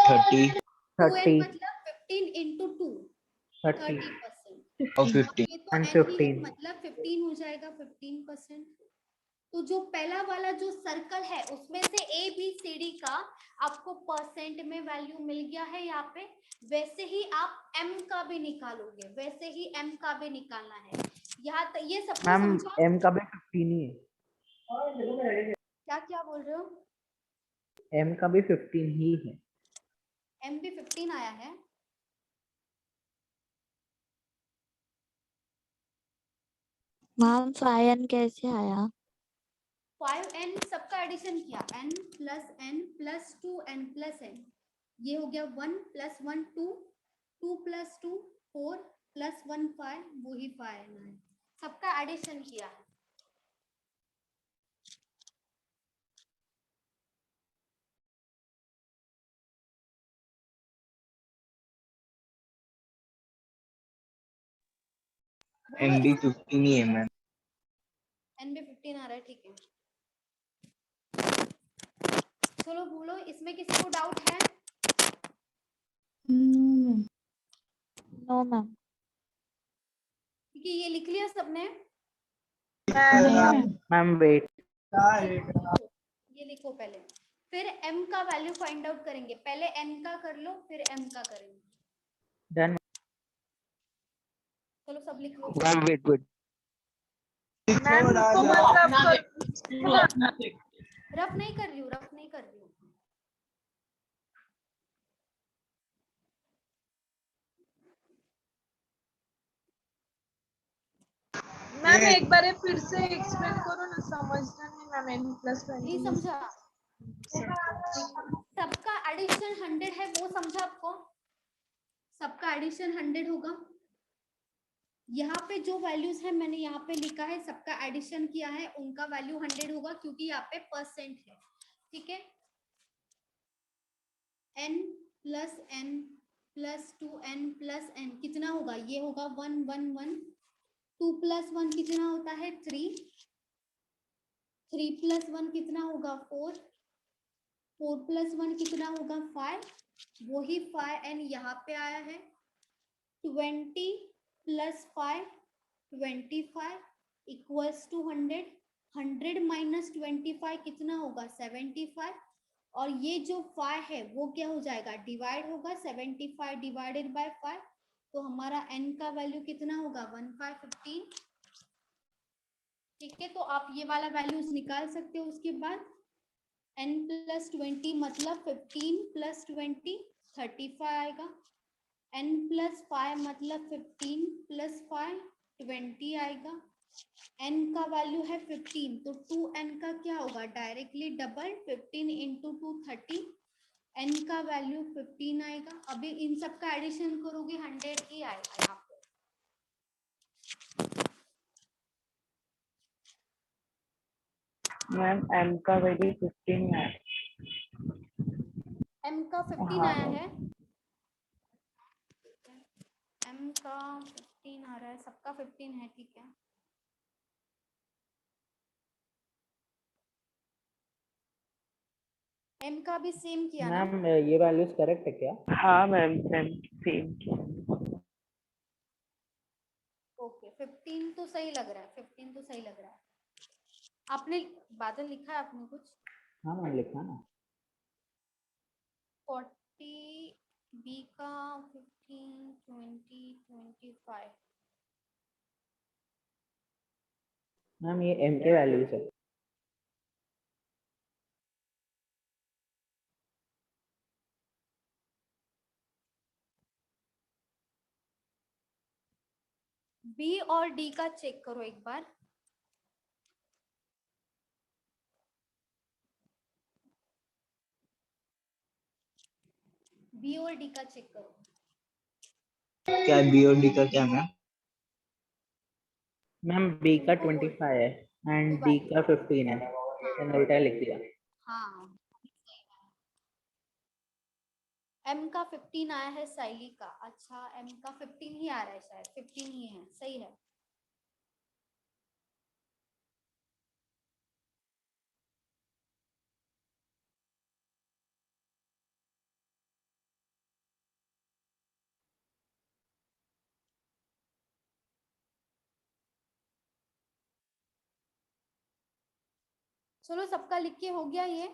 30 2n 30 मतलब 15 इंटू 2 30 30%। और 15। ये तो and n ही है, 15 मतलब 15 हो जाएगा 15%। तो जो पहला वाला जो सर्कल है उसमें से ए बी सी डी का आपको परसेंट में वैल्यू मिल गया है यहाँ पे। वैसे ही आप m का भी निकालोगे, वैसे ही m का भी निकालना है। यहाँ ये सबको मैम समझा? m का भी 15 ही है। क्या क्या बोल रहे हो? m का भी 15 ही है। m भी 15 आया है। मैम 5n कैसे आया? 5n सबका एडिशन किया, n plus n plus 2n plus n। ये हो गया 1 प्लस 1 2, 2 प्लस 2 4 प्लस 1 5, वही 5n है। सबका एडिशन किया है। n भी 15 ही है मैम। n भी 15 आ रहा है। ठीक है, चलो बोलो, इसमें किसी को डाउट है? No ma'am. ठीक है, ये लिख लिया सबने? मैम वेट, ये लिखो पहले, फिर m का वैल्यू फाइंड आउट करेंगे। पहले n का कर लो, फिर m का करेंगे। डन। चलो सब लिख लो। Ma'am wait wait. रफ नहीं कर रही हूँ, रफ नहीं कर रही हूँ। मैम एक बार फिर से एक्सप्लेन करो ना, समझना नहीं मैम। नहीं समझा? सबका एडिशन 100 है, वो समझा आपको? सबका एडिशन 100 होगा। यहाँ पे जो वैल्यूज है मैंने यहाँ पे लिखा है, सबका एडिशन किया है, उनका वैल्यू 100 होगा, क्योंकि यहाँ पे परसेंट है। ठीक है, n plus n plus 2n plus n कितना होगा? ये होगा 1 1 1। 2 प्लस 1 कितना होता है? 3। 3 प्लस 1 कितना होगा? 4। 4 प्लस 1 कितना होगा? 5। वही 5n यहाँ पे आया है। 20 प्लस 5 25 इक्वल्स टू 100। 100 माइनस 25 कितना होगा? 75। और ये जो 5 है वो क्या हो जाएगा? डिवाइड होगा। 75 डिवाइडेड बाय 5, तो हमारा n का वैल्यू कितना होगा? 1515। ठीक है, तो आप ये वाला वैल्यूज निकाल सकते हो उसके बाद। n+20 मतलब 15 + 20 35 आएगा। n+5 मतलब 15 + 5 20 आएगा। n का वैल्यू है 15, तो 2n का क्या होगा, डायरेक्टली डबल 15 × 2 30, n का वैल्यू 15 आएगा। अभी इन सब का एडिशन करोगे 100 ही आएगा यहाँ पे। मैम m का वैल्यू 15 है। m का 15 आया है, m का 15 आ रहा है, सबका 15 है, ठीक है। m का भी सेम किया ना? मैम ये वैल्यूज करेक्ट है क्या? हाँ मैम सेम सेम। ओके 15 तो सही लग रहा है, 15 तो सही लग रहा है। आपने बादल लिखा है आपने कुछ? हाँ मैम लिखा ना। 40 b का 15 20 25। मैम ये m के वैल्यूज है। b और d का चेक करो एक बार। b और d का चेक करो। क्या बी और डी का क्या मैम? मैम b का 25 है एंड d का 15 है, मैंने उल्टा लिख दिया। हाँ m का 15 आया है साइली का। अच्छा m का 15 ही आ रहा है, शायद 15 ही है, सही है। चलो सबका लिख के हो गया ये।